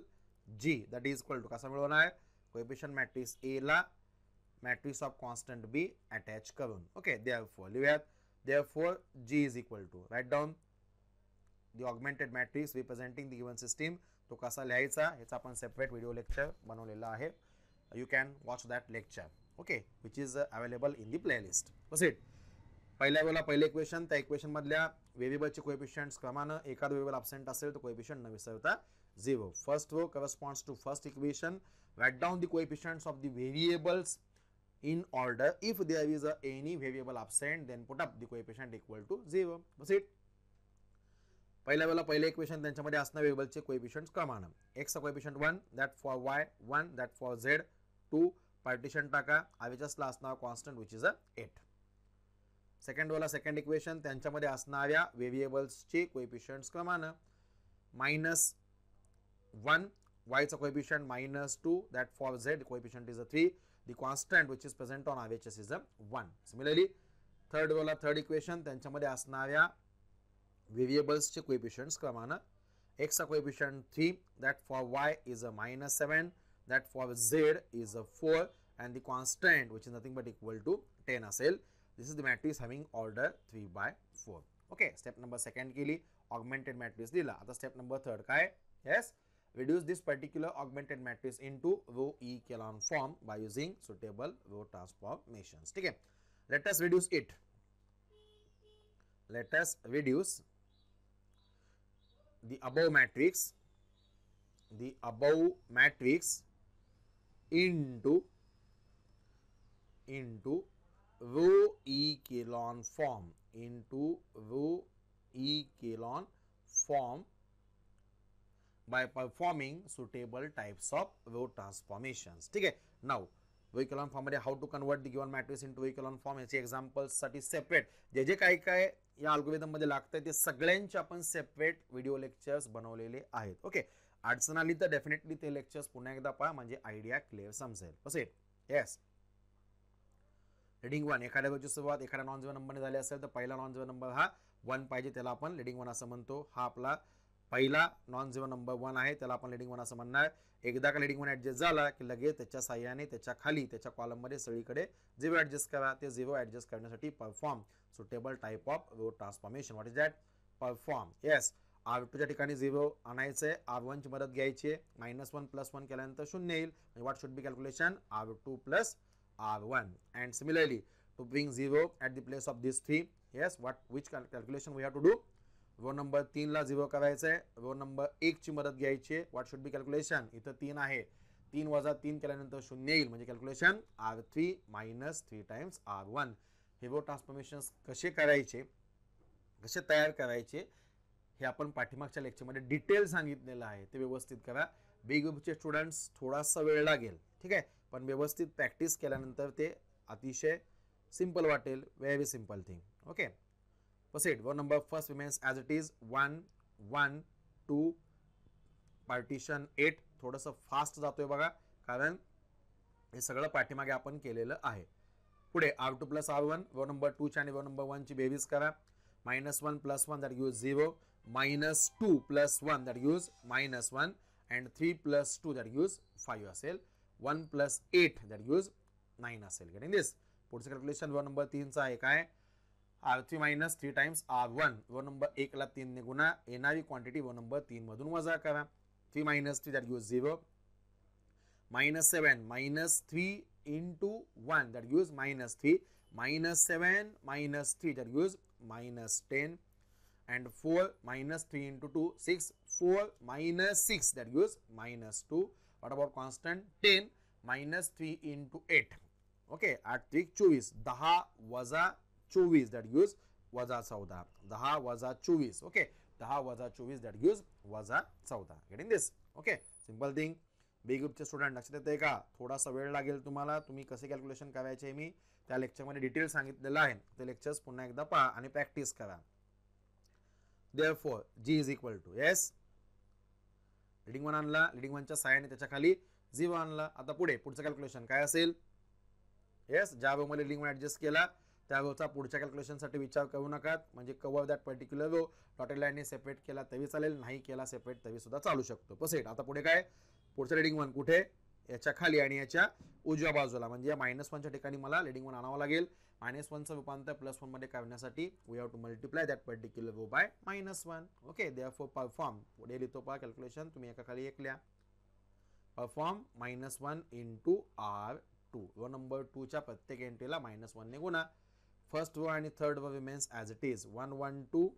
G, that is equal to कसा मिळवणार? Coefficient matrix A ला matrix of constant B attach करून. Okay, therefore लिहूयात. therefore G is equal to, write down the augmented matrix representing the given system. तो कसा लिहायचा ह्याचा आपण सेपरेट व्हिडिओ लेक्चर बनवलेला आहे. you can watch that lecture. Okay, which is available in the playlist. Proceed. पहिल्या वेळेला पहिले इक्वेशन, त्या इक्वेशन मधल्या व्हेरिएबलचे कोएफिशिएंट्स क्रमानं एखाद व्हेरिएबल अब्सेंट असेल तर कोएफिशिएंट न विसरता 0. First row corresponds to first equation. Write down the coefficients of the variables in order. If there is any variable absent, then put up the coefficient equal to 0. Proceed. पहिल्या वेळेला पहिले equation त्यांच्यामध्ये असणाऱ्या व्हेरिएबलचे coefficients क्रमानं. x चा coefficient 1, that for y 1, that for z 2. Partition टाका. आवेचसला असणारा कॉन्स्टंट विच इज 8. सेकंड रोला सेकंड इक्वेशन त्यांच्यामध्ये असणाऱ्या व्हेरिएबल्सचे कोएफिशिएंट्स क्रमानं -1, y चा coefficient -2, that for z coefficient is 3. The constant which is present on RHS is 1. Similarly third रोला थर्ड इक्वेशन त्यांच्यामध्ये असणाऱ्या व्हेरिएबल्सचे कोएफिशिएंट्स क्रमानं x चा coefficient 3, that for y is -7, that for z is 4, and the constant which is nothing but equal to 10 असेल. This is the matrix having order 3/4. Okay, step number second केली, augmented matrix दिला. आता step number third काय? Yes, reduce this particular augmented matrix into row echelon form by using suitable row transformations. ठीक है, let us reduce it. Let us reduce the above matrix into row echelon form, by performing suitable types of row transformations. ठीक है, now echelon form मध्ये how to convert the given matrix into echelon form याचे examples साठी separate जे काय काय या algorithm मध्ये लागतंय ते सगळ्यांचे आपण सेपरेट व्हिडिओ लेक्चर्स बनवलेले आहेत. ओके, अडचण आली तर डेफिनेटली ते लेक्चर्स पुन्हा एकदा पहा म्हणजे आयडिया क्लिअर समजेल. असे येस. लीडिंग 1 एखाद्या गोष्टीची सुरुवात एखाद्या नॉन झिरो नंबरने झाली असेल तर पहिला नॉन झिरो नंबर हा 1 पाहिजे, त्याला आपण लीडिंग 1 असं म्हणतो. हा आपला पहिला नॉन झिरो नंबर 1 आहे, त्याला आपण लीडिंग 1 असं म्हणणार. एकदा का लीडिंग 1 ऍडजस्ट झाला की लगेच त्याच्या साह्याने त्याच्या खाली त्याच्या कॉलम मध्ये सगळीकडे 0 ऍडजस्ट करा. ते 0 ऍडजस्ट करण्यासाठी perform suitable type of row transformation. What is that? Perform. Yes, R2 च्या ठिकाणी 0 आणायचंय, R1 ची मदत घ्यायची. -1 + 1 केल्यानंतर 0 येईल. What should be calculation? R2 + R1. And similarly to bring 0 at the place of this 3. Yes, which calculation we have to do? Row number 3 ला 0 करायचंय, row number 1 ची मदत घ्यायची. What should be calculation? इथं 3 आहे, 3 - 3 केल्यानंतर 0 येईल म्हणजे कॅल्क्युलेशन R3 - 3 टाइम्स R1. हे रो ट्रान्सफॉर्मेशन कसे करायचे, कसे तयार करायचे हे आपण पाठीमागच्या लेक्चरमध्ये डिटेल सांगितलेलं आहे, ते व्यवस्थित करा. बी ग्रुपचे स्टुडंट्स थोडासा वेळ लागेल, ठीक आहे, पण व्यवस्थित प्रॅक्टिस केल्यानंतर ते अतिशय सिंपल वाटेल. Very simple thing. Okay, proceed. Row number first remains as it is 1 1 2 partition 8. थोडंसं फास्ट जातोय बघा कारण हे सगळं पाठीमागे आपण केलेलं आहे. पुढे R2 + R1. रो नंबर 2 ची आणि रो नंबर 1 ची बेरीज करा. -1 + 1 that gives 0, -2 + 1 that gives -1 and 3 + 2 that gives 5 असेल. 1 + 8 that gives 9 असेल. गेटिंग दिस? पुढचं कॅल्क्युलेशन रो नंबर 3 चा आहे काय? R3 - 3 times R1. Row number 1 ला 3 ने गुणा, येणारी क्वांटिटी रो नंबर 3 मधून वजा करा. 3 - 3 that gives 0, -7 -3 into 1 that gives -3, -7 -3 that gives -10 and 4 -3 into 2 6, 4 -6 that gives -2. What about constant? 10 -3 into 8. Okay, 8 3 24, 10 - 24 that gives -14. 10 - 24. Okay, 10 - 24 that gives -14. Getting this? Okay, simple thing. बी ग्रुपचे student लक्षात येते का? थोडासा वेळ लागेल तुम्हाला. तुम्ही कसे कॅल्क्युलेशन करायचे मी त्या लेक्चरमध्ये डिटेल सांगितलेलं आहे. ते लेक्चर्स पुन्हा एकदा पहा आणि प्रॅक्टिस करा. Therefore G is equal to, yes, leading 1 आणला, लीडिंग 1 च्या साह्याने त्याच्या खाली 0 आणला. आता पुढचं कॅल्क्युलेशन काय असेल? येस, ज्या रो मध्ये लीडिंग 1 ऍडजस्ट केला त्या रोचा पुढच्या कॅल्क्युलेशन साठी विचार करू नका. म्हणजे cover that particular row. Dotted लाईनने सेपरेट केला तरी चालेल, नाही केला सेपरेट तरी सुद्धा चालू शकतो. प्रोसीड. आता पुढे काय? पुढचं लीडिंग 1 कुठे? याच्या खाली आणि याच्या उजव्या बाजूला. म्हणजे या -1 च्या ठिकाणी मला लीडिंग 1 आणावं लागेल. -1 चं रूपांतर +1 मध्ये करण्यासाठी we have to multiply that particular row by -1. Okay, therefore perform. पुढे लिहितो पहा कॅल्क्युलेशन, तुम्ही एका खाली एक लिहा. Perform -1 into R2. Row number 2 च्या प्रत्येक एंट्रीला -1 ने गुणा. फर्स्ट रो आणि third row remains as it is. 1 1 2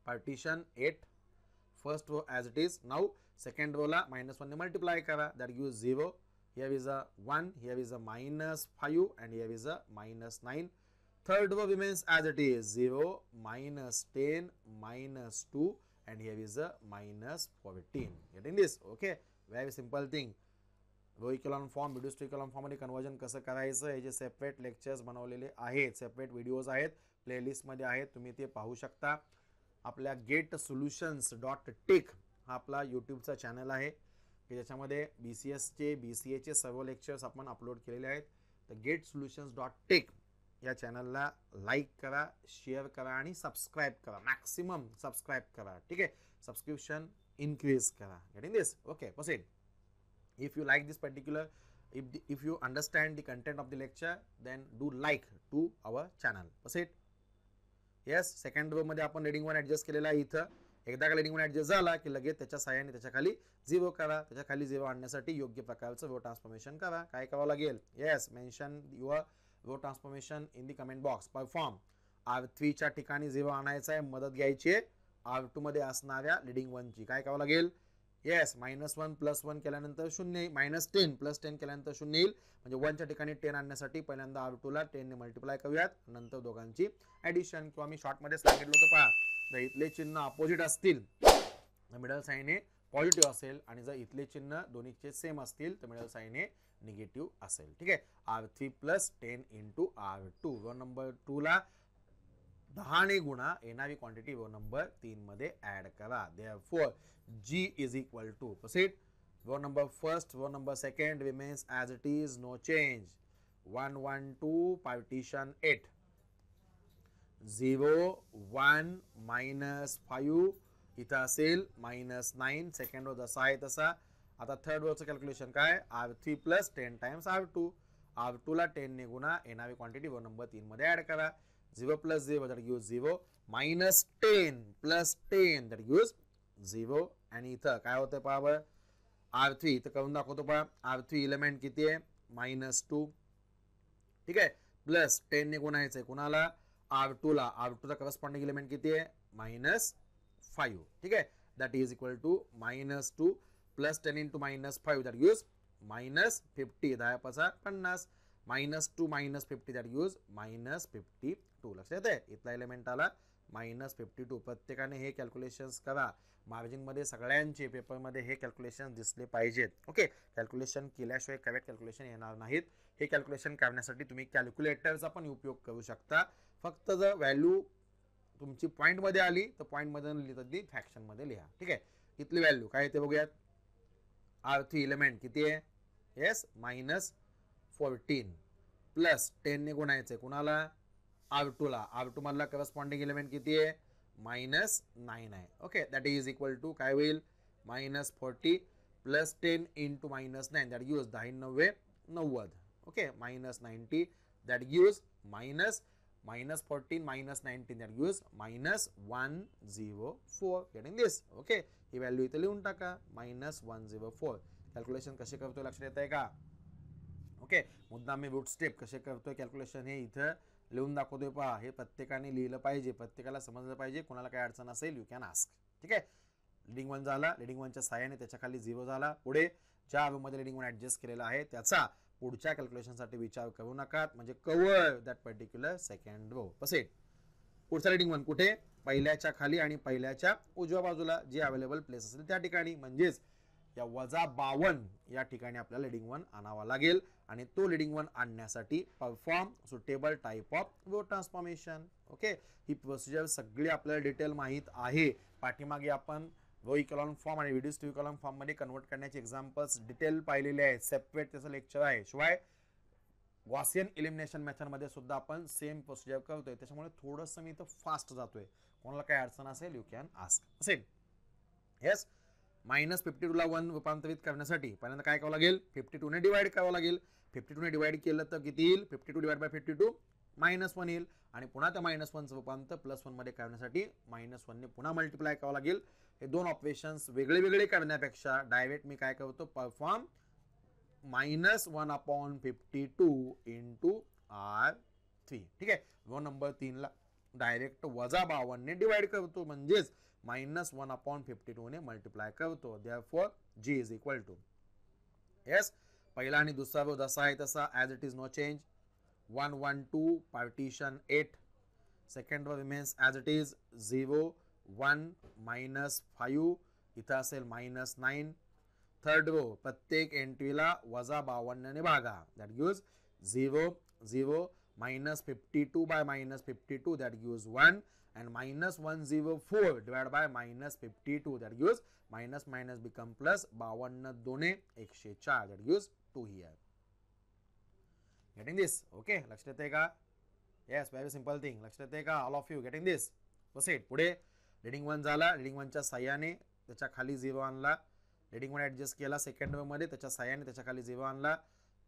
partition 8. First row as it is. Now second row ला -1 ने multiply करा. That gives 0. Here is a 1. Here is a -5 and here is a -9. Third row remains as it is. 0 -10 -2 and here is a -14. Getting this? Okay. Very simple thing. Row echelon form, reduced echelon form मध्ये conversion कसं करायचं हे जे separate lectures बनवलेले आहेत, separate videos आहेत, प्लेलिस्टमध्ये आहेत, तुम्ही ते पाहू शकता. आपल्या GetSolutions.tech हा आपला यूट्यूबचा चॅनल आहे की ज्याच्यामध्ये BCSचे BCAचे सर्व लेक्चर्स आपण अपलोड केलेले आहेत. तर GetSolutions.tech या चॅनलला लाईक करा, शेअर करा आणि सबस्क्राईब करा. मॅक्सिमम सबस्क्राईब करा, ठीक आहे. सबस्क्रिप्शन इन्क्रीज करा. Getting this? Okay, proceed. If you like this particular, if you understand the content of the lecture, then do like to our channel. Proceed. Yes, second row मध्ये आपण leading 1 adjust केलेला आहे. इथं एकदा का leading 1 adjust झाला की लगेच त्याच्या साह्याने त्याच्या खाली 0 करा. त्याच्या खाली 0 आणण्यासाठी योग्य प्रकारचं रो ट्रान्सफॉर्मेशन करा. काय करावं लागेल? Yes, mention your row transformation in the comment box. Perform. R3 च्या ठिकाणी 0 आणायचा आहे, मदत घ्यायची आहे R2 मध्ये असणाऱ्या लीडिंग 1 ची. काय करावं लागेल? येस, -1 + 1 केल्यानंतर 0, -10 + 10 केल्यानंतर 0 येईल. म्हणजे 1 च्या ठिकाणी 10 आणण्यासाठी पहिल्यांदा R2 ला 10 ने मल्टिप्लाय करूयात, नंतर दोघांची ऍडिशन. किंवा मी शॉर्ट मध्ये सांगितलं होतं पहा, इथले चिन्ह अपोजिट असतील मिडल साईन हे पॉझिटिव्ह असेल आणि जर इथले चिन्ह दोन्हीचे सेम असतील तर मिळेल साइन हे निगेटिव्ह असेल. ठीक आहे. R3 + 10 × R2. रो नंबर 2 ला 10 ने गुणा येणारी क्वांटिटी रो नंबर 3 मध्ये ऍड करा. Therefore G = proceed. Row number first, row number second remains as it is, no change. 1 1 2 partition 8. 0 1 -5 इथं असेल -9. सेकंड रो जसा आहे तसा. आता थर्ड रोचं कॅल्क्युलेशन काय? R3 + 10 × R2. R2 ला 10 ने गुणा येणारी क्वांटिटी रो नंबर 3 मध्ये ऍड करा. 0 + 0 that gives 0, -10 + 10 that gives 0. आणि इथं काय होतं पहा. R3 इथं करून दाखवतो पहा. R3 एलिमेंट किती आहे? -2. ठीक आहे. प्लस 10 ने गुणायचंय कुणाला? R2 ला. R2 चा करस्पॉन्डिंग एलिमेंट किती आहे? -5. ठीक आहे. That is equal to -2 + 10 × -5 that gives -50. 10 × 50. -2 - 50 that gives -52. लक्षात येते? इथला एलिमेंट आला -52. प्रत्येकाने हे कॅल्क्युलेशन्स करा. मार्जिन मध्ये सगळ्यांचे पेपरमध्ये हे कॅल्क्युलेशन दिसले पाहिजेत. ओके. कॅल्क्युलेशन केल्याशिवाय करेक्ट कॅल्क्युलेशन येणार नाहीत. हे कॅल्क्युलेशन करण्यासाठी तुम्ही कॅल्क्युलेटरचा पण उपयोग करू शकता. फक्त जर व्हॅल्यू तुमची पॉईंट मध्ये आली तर पॉईंट मध्ये लिहिता ती फ्रॅक्शन मध्ये लिहा. ठीक आहे. इथली व्हॅल्यू काय येते बघूयात. R3 एलिमेंट किती आहे? येस -14 प्लस 10 ने गुणायचंय कुणाला? R2 ला. R2 मधला करस्पॉन्डिंग एलिमेंट किती आहे? -9 आहे. Okay. That is equal to काय होईल? -40 + 10 × -9 that gives 10 × 9 90. Okay. -90 that gives -14 -19 that gives -104. Getting this? Okay. ही व्हॅल्यू इथे लिहून टाका. -104. कॅल्क्युलेशन कसे करतोय लक्षात येत आहे का? ओके. मुद्दाम मी रूट स्टेप कसे करतोय कॅल्क्युलेशन हे इथं लिहून दाखवतोय पहा. हे प्रत्येकाने लिहिलं पाहिजे. प्रत्येकाला समजलं पाहिजे. कोणाला काय अडचण असेल यू कॅन आस्क. ठीक आहे. लीडिंग 1 झाला. लीडिंग 1च्या साहाय्याने त्याच्या खाली 0 झाला. पुढे ज्या रो मध्ये लीडिंग 1 ऍडजस्ट केलेला आहे त्याचा पुढच्या कॅल्क्युलेशनसाठी विचार करू नका. म्हणजे cover that particular second row. Proceed. पुढचा लीडिंग 1 कुठे? पहिल्याच्या खाली आणि पहिल्याच्या उजव्या बाजूला जे अवेलेबल प्लेस असेल त्या ठिकाणी. म्हणजेच या -52 या ठिकाणी आपल्याला लीडिंग 1 आणावा लागेल. आणि तो लीडिंग 1 आणण्यासाठी perform suitable type of row transformation. Okay. ही प्रोसिजर सगळी आपल्याला डिटेल माहित आहे. पाठीमागे आपण रो इकॉलॉन फॉर्म आणि रिड्यूस्ड इकॉलॉन फॉर्म मध्ये कन्वर्ट करण्याचे एक्झाम्पल्स डिटेल पाहिलेले आहेत. सेपरेट त्याचं लेक्चर आहे. शिवाय गॉसियन एलिमिनेशन मेथड मध्ये सुद्धा आपण सेम प्रोसिजर करतोय. त्याच्यामुळे थोडंसं मी इथं फास्ट जातोय. कोणाला काय अडचण असेल यू कॅन आस्क. असेल. येस. -52 ला 1 रूपांतरित करण्यासाठी पहिल्यांदा काय करावं लागेल? 52 ने डिवाइड करावं लागेल. 52 ने डिवाइड केलं तर किती येईल? 52 / 52 -1 येईल. आणि पुन्हा त्या -1चं रूपांतर +1 मध्ये करण्यासाठी -1 ने पुन्हा मल्टिप्लाय करावं लागेल. हे दोन ऑपरेशन्स वेगळे वेगळे करण्यापेक्षा डायरेक्ट मी काय करतो? Perform -1/52 × R3. ठीक आहे. रो नंबर 3 ला डायरेक्ट -52 ने डिवाइड करतो. म्हणजेच -1/52 ने मल्टिप्लाय करतो. Therefore G = yes. पहिला आणि दुसरा रो जसा आहे तसा as it is, no change. 1 1 2 partition 8. Second row remains as it is. 0 1 -5 इथं असेल -9. थर्ड रो प्रत्येक एंट्रीला -52 ने भागा. That gives 0 0 -52 / -52 that gives 1 and -104 divided by -52 that gives minus become plus. 52 दोने 104 that gives 2 here. Getting this? Okay. लक्षात येते का? Yes, very simple thing. लक्षात येते का? All of you getting this? Proceed. पुढे लीडिंग 1 झाला. लीडिंग 1च्या साह्याने त्याच्या खाली 0 आणला. लीडिंग 1 ऍडजस्ट केला सेकंड रो मध्ये. त्याच्या साह्याने त्याच्या खाली 0 आणला.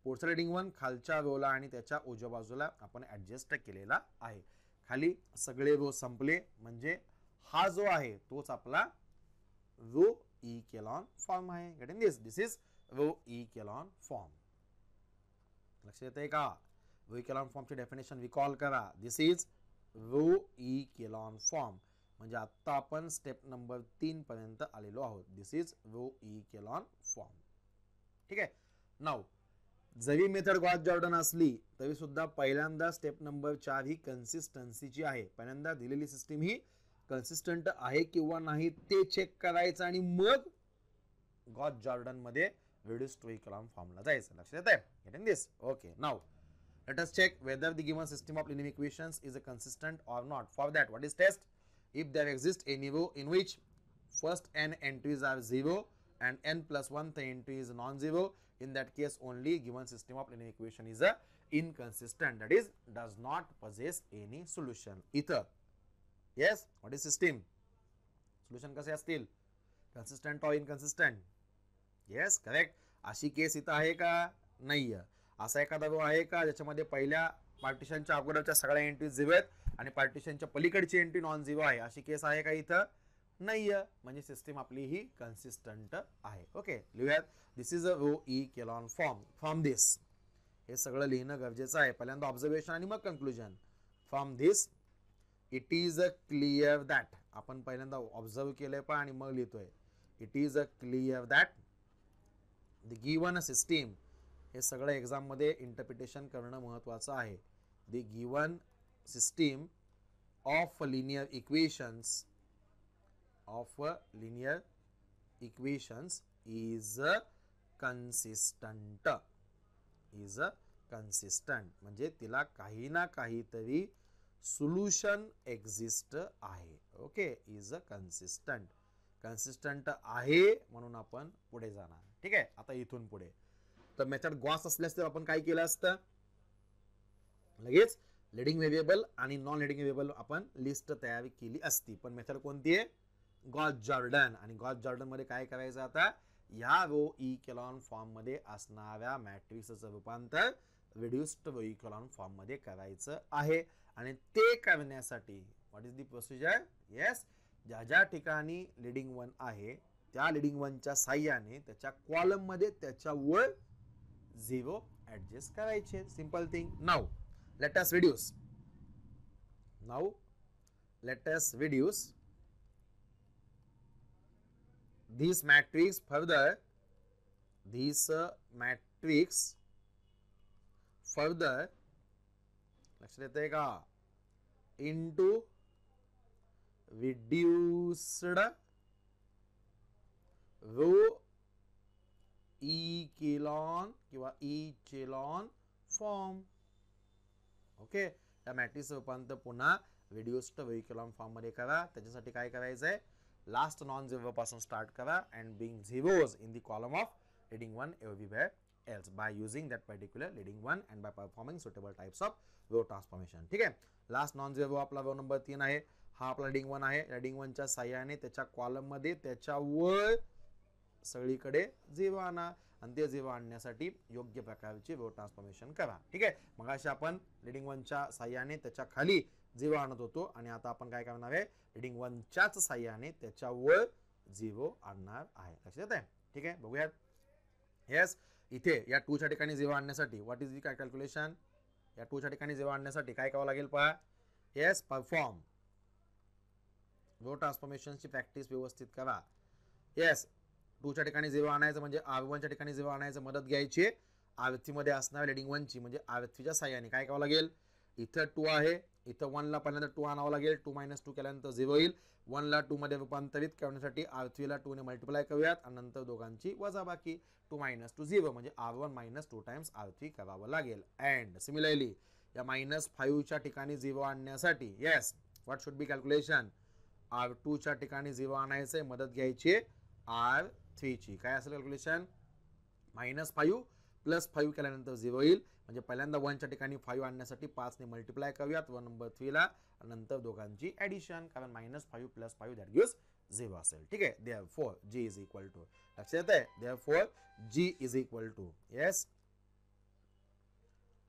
पुढचा लीडिंग 1 खालच्या रोला आणि त्याच्या उजव्या बाजूला आपण ऍडजस्ट केलेला आहे. खाली सगळे रो संपले. म्हणजे हा जो आहे तोच आपला रो इकेलॉन फॉर्म आहे. Getting this? This is row echelon form. लक्षात येते का? रो इकेलॉन फॉर्मची डेफिनेशन रिकॉल करा. This is row echelon form. म्हणजे आता आपण स्टेप नंबर 3 पर्यंत आलेलो आहोत. This is row echelon form. ठीक आहे. नाउ जरी मेथड गॉस जॉर्डन असली तरी सुद्धा पहिल्यांदा स्टेप नंबर 4 ही कन्सिस्टन्सीची आहे. पहिल्यांदा दिलेली सिस्टीम ही कन्सिस्टंट आहे किंवा नाही ते चेक करायचं आणि मग गॉस जॉर्डन मध्ये reduced to इक्विलिब्रियम फॉर्मला जायचं. लक्षात येत आहे? Getting this? Okay. Now let us check whether the given system of linear equations is a consistent or not. For that, what is test? If there exists a row in which first n entries are 0 and n plus 1 the entry is non-zero, in that case only given system of linear equation is a inconsistent, that is does not possess any solution. Either yes, what is system? Solution कसे असतील? Consistent or inconsistent? Yes, correct. अशी केस इथं आहे का? नाही आहे. असा एखादा रो आहे का ज्याच्यामध्ये पहिल्या पार्टिशनच्या अगोदरच्या सगळ्या एंट्री 0 आहेत आणि पार्टिशनच्या पलीकडची एंट्री नॉन 0 आहे? अशी केस आहे का इथं? नाही आहे. म्हणजे सिस्टीम आपली ही कन्सिस्टंट आहे. ओके, लिहूयात. This is a row equilibrium form. From this, हे सगळं लिहिणं गरजेचं आहे. पहिल्यांदा ऑब्झर्वेशन आणि मग conclusion. From this it is a clear that, आपण पहिल्यांदा ऑब्झर्व केलंय पण आणि मग लिहितोय. It is a clear that the given system, हे सगळं एक्झाम मध्ये इंटरप्रिटेशन करणं महत्त्वाचं आहे. The given system of linear equations is consistent. म्हणजे तिला काही ना काहीतरी सोल्युशन एक्झिस्ट आहे. ओके, इज अ कन्सिस्टंट आहे म्हणून आपण पुढे जाणार. ठीक आहे, आता इथून पुढे तर मेथड गॉस असल्यास तर आपण काय केलं असतं? लगेच लीडिंग व्हेरिएबल आणि नॉन लीडिंग व्हेरिएबल आपण लिस्ट तयार केली असती. पण मेथड कोणती आहे? Gauss Jordan. आणि गॉस जॉर्डन मध्ये काय करायचं? आता या रो इक्विलिब्रियम फॉर्म मध्ये असणाऱ्या मॅट्रिक्सचं रूपांतर रिड्युस्ड रो इक्विलिब्रियम फॉर्म मध्ये करायचं आहे. आणि ते करण्यासाठी what is the procedure? Yes, ज्या ज्या ठिकाणी लीडिंग 1 आहे त्या लीडिंग 1च्या साह्याने त्याच्या कॉलम मध्ये त्याच्यावर 0 ऍडजस्ट करायचे. Simple thing. Now let us reduce this matrix further. लक्षात येतंय का? into reduced रो इक्विलिब्रियम किंवा इचेलॉन फॉर्म. ओके, त्या मॅट्रिक्सचं रूपांतर पुन्हा रिड्युस्ड रो इक्विलिब्रियम फॉर्म मध्ये करा. त्याच्यासाठी काय करायचंय? लास्ट नॉन झिरो पासून स्टार्ट करा and Bing zeros in the column of leading 1 everywhere else by using that particular leading 1 and by performing suitable types of row transformation. ठीक आहे, last non zero आपला रो नंबर 3 आहे. हा आपला leading 1 आहे. Leading 1 च्या साह्याने त्याच्या कॉलम मध्ये त्याच्यावर सगळीकडे 0 आणा आणि ते 0 आणण्यासाठी योग्य प्रकारची रो ट्रान्सफॉर्मेशन करा. ठीक आहे, मग अशी आपण लीडिंग 1 च्या साह्याने त्याच्या खाली 0 आणत होतो आणि आता आपण काय करणार आहे? लीडिंग 1 च्याच साह्याने त्याच्यावर 0 आणणार आहे. लक्षात येत आहे? ठीक आहे, बघूयात. येस, इथे या 2 च्या ठिकाणी 0 आणण्यासाठी व्हॉट इज द कॅल्क्युलेशन? या 2 च्या ठिकाणी 0 आणण्यासाठी काय करावं लागेल पहा. येस, परफॉर्म रो ट्रान्सफॉर्मेशनची प्रॅक्टिस व्यवस्थित करा. येस, 2 च्या ठिकाणी 0 आणायचं म्हणजे R1 च्या ठिकाणी 0 आणायचं, मदत घ्यायची R3 मध्ये असणाऱ्या लीडिंग 1 ची, म्हणजे R3 च्या साह्याने काय करावं लागेल? इथं 2 आहे, इथं 1 ला पहिल्यांदा 2 आणावं लागेल. 2 - 2 केल्यानंतर 0 येईल. 1 ला 2 मध्ये रूपांतरित करण्यासाठी R3 ला 2 ने मल्टिप्लाय करूयात आणि नंतर दोघांची वजाबाकी. 2 - 2 0 म्हणजे R1 - 2 टाइम्स R3 करावं लागेल. अँड सिमिलरली या -5 च्या ठिकाणी 0 आणण्यासाठी yes what should be calculation? R2 च्या ठिकाणी 0 आणायचंय, मदत घ्यायची R3 ची. काय असेल कॅल्क्युलेशन? -5 + 5 केल्यानंतर 0 येईल. म्हणजे पहिल्यांदा 1 च्या ठिकाणी 5 आणण्यासाठी 5 ने मल्टिप्लाय करूयात रो नंबर 3 ला आणि नंतर दोघांची ॲडिशन, कारण -5 + 5 दॅट गिव्स 0 असेल. ठीक आहे, therefore G is equal to, लक्षात येतंय? Therefore G is equal to yes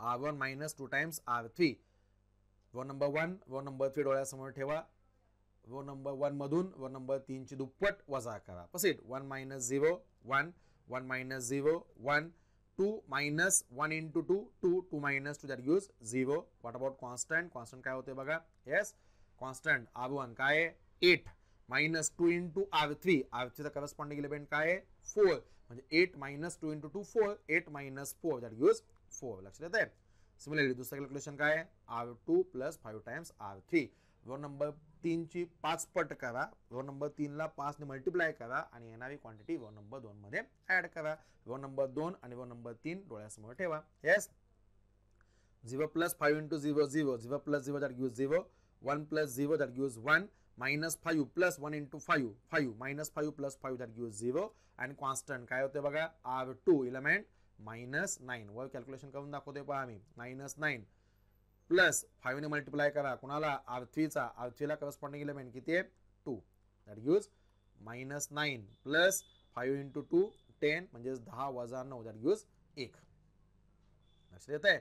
R1 - 2 times R3. Row number 1 row number 3 डोळ्यासमोर ठेवा. रो नंबर 1 मधून रो नंबर 3 ची दुप्पट वजा करा. Proceed. 1 - 0 1 1 - 0 1 2 - 1 into 2 2 2 - 2 that gives 0. What about constant? Constant काय होते बघा. Yes, constant R1 काय आहे? 8 -2 into R3. R3 चा करस्पॉन्डिंग एलिमेंट काय आहे? 4. म्हणजे 8 - 2 into 2 4. 8 - 4 that gives 4. लक्षात येतंय? सिमिलरली दुसरं कॅल्क्युलेशन काय आहे? R2 + 5 times R3. विभव नंबर 3 ची 5 पट करा, विभव नंबर 3 ला 5 ने मल्टिप्लाय करा आणि येणारी क्वांटिटी विभव नंबर 2 मध्ये ऍड करा. विभव नंबर 2 आणि विभव नंबर 3 डोळ्यासमोर ठेवा. Yes, 0 plus 5 into 0 0, 0 plus 0 that gives 0, 1 plus 0 that gives 1, minus 5 plus 1 into 5, 5 minus 5 plus 5 that gives 0, and constant काय होते बघा, R2 element minus 9. वर कॅल्क्युलेशन करून दाखवते पहा आम्ही. -9 प्लस 5 ने मल्टिप्लाय करा कुणाला, R3 चा. R3 ला करस्पॉन्डिंग एलिमेंट किती आहे, 2, दॅट गिव्स -9 प्लस 5 into 2 10 म्हणजे 10 वजा 9 दॅट गिव्स 1. लक्षात येत आहे.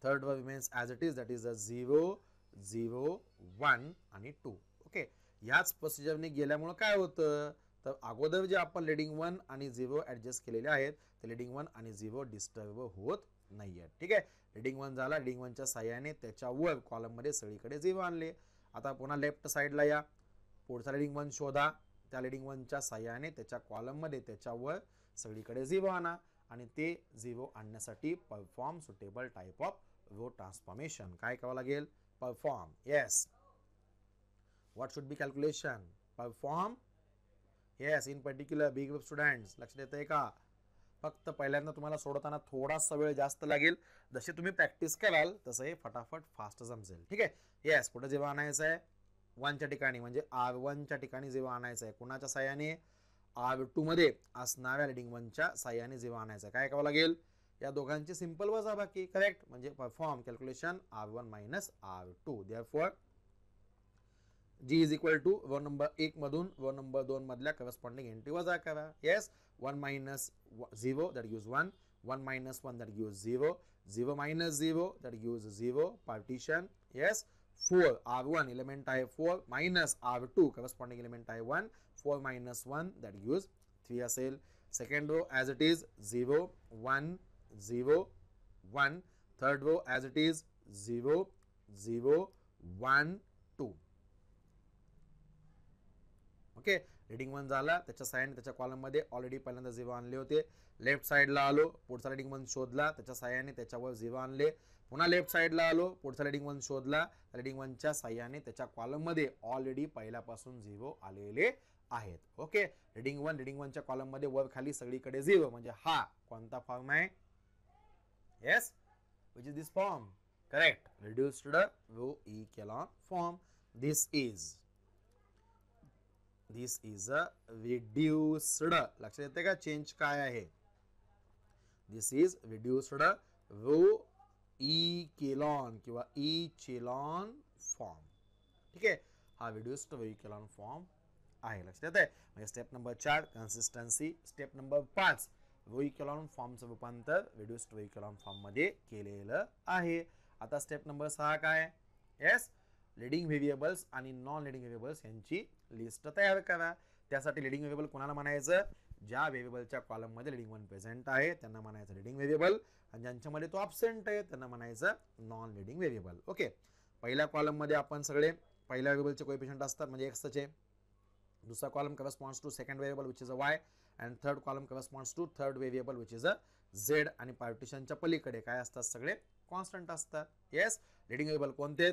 थर्ड वर remains as it is, that is a 0 0 1 आणि 2. ओके, याच प्रोसिजरने गेल्यामुळे काय होतं, तर अगोदर जे आपण लीडिंग 1 आणि 0 ऍडजस्ट केलेले आहेत ते लीडिंग 1 आणि 0 डिस्टर्ब होत नाहीये. ठीक आहे, लीडिंग 1 झाला, लीडिंग 1 च्या साह्याने त्याच्यावर कॉलम मध्ये सगळीकडे 0 आणले. आता पुन्हा लेफ्ट साइडला या, पुढचा लीडिंग 1 शोधा, त्या लीडिंग 1 च्या साह्याने त्याच्या कॉलम मध्ये त्याच्यावर सगळीकडे 0 आणा आणि ते 0 आणण्यासाठी perform suitable type of row transformation. काय करावं लागेल, perform. Yes, what should be calculation, perform. yes, in particular big group students. लक्षात येतंय का, फक्त पहिल्यांदा तुम्हाला सोडवताना थोडासा वेळ जास्त लागेल, जसे तुम्ही प्रॅक्टिस कराल तसं हे फटाफट फास्ट जमसेल. ठीक आहे. येस, पुढे जेव्हा आणायचं आहे 1 च्या ठिकाणी म्हणजे R1 च्या ठिकाणी जेव्हा आणायचं आहे, कुणाच्या साह्याने, R2 मध्ये असणाऱ्या लीडिंग 1 च्या साह्याने जेव्हा आणायचं आहे, काय करावं लागेल, या दोघांची सिंपल वजाबाकी. करेक्ट, म्हणजे perform calculation R1 minus R2. देअरफॉर G is equal to row number 1 मधून रो नंबर 2 मधल्या करस्पॉन्डिंग एंट्री वजा करा. Yes, 1 minus 0 that gives 1, 1 minus 1 that gives 0, 0 minus 0 that gives 0, partition. yes, 4 R1 element आहे 4 minus R2 corresponding element आहे 1, 4 minus 1 that gives 3 असेल. Second row as it is 0 1 0 1, third row as it is 0 0 1 2. Okay, reading 1 झाला, त्याच्या साह्याने त्याच्या column मध्ये already पहिल्यांदा 0 आणले होते. लेफ्ट साइडला आलो, पुढचा रीडिंग 1 शोधला, त्याच्या साह्याने त्याच्यावर 0 आणले. पुन्हा लेफ्ट साइडला आलो, पुढचा रीडिंग 1 शोधला, रीडिंग 1 च्या साह्याने त्याच्या कॉलम मध्ये ऑलरेडी पहिल्यापासून 0 आलेले आहेत. ओके, रीडिंग 1 च्या कॉलम मध्ये वर खाली सगळीकडे 0 म्हणजे हा कोणता फॉर्म आहे. Yes, which is this form. correct, reduced row echelon form. this is a reduced. लक्षात येते का चेंज काय आहे, this is reduced row echelon किंवा echelon form. ठीक आहे, हा reduced row echelon form आहे. लक्षात येते. म्हणजे step number 4 consistency, step number 5 row echelon फॉर्मचं रूपांतर रिड्यूस्ड रो इक्वेलॉन फॉर्म मध्ये केलेलं आहे. आता स्टेप नंबर 6 काय, येस, लीडिंग व्हेरिएबल्स आणि नॉन लीडिंग व्हेरिएबल्स यांची लिस्ट तयार करा. त्यासाठी लीडिंग व्हेरिएबल कोणाला म्हणायचं, ज्या व्हेरिएबलच्या कॉलम मध्ये लीडिंग 1 प्रेझेंट आहे त्यांना म्हणायचं लीडिंग व्हेरिएबल, आणि ज्यांच्यामध्ये तो ॲब्सेंट आहे त्यांना म्हणायचं नॉन लीडिंग व्हेरिएबल. ओके, पहिल्या कॉलम मध्ये आपण सगळे पहिल्या व्हेरिएबलचे कोएफिशिएंट असतात म्हणजे x चे. दूसरा column corresponds to second variable which is a y, and third column corresponds to third variable which is a z. आणि पार्टिशनच्या पलीकडे काय असतात, सगळे कॉन्स्टंट असतात. येस, लीडिंग व्हेरिएबल कोणते,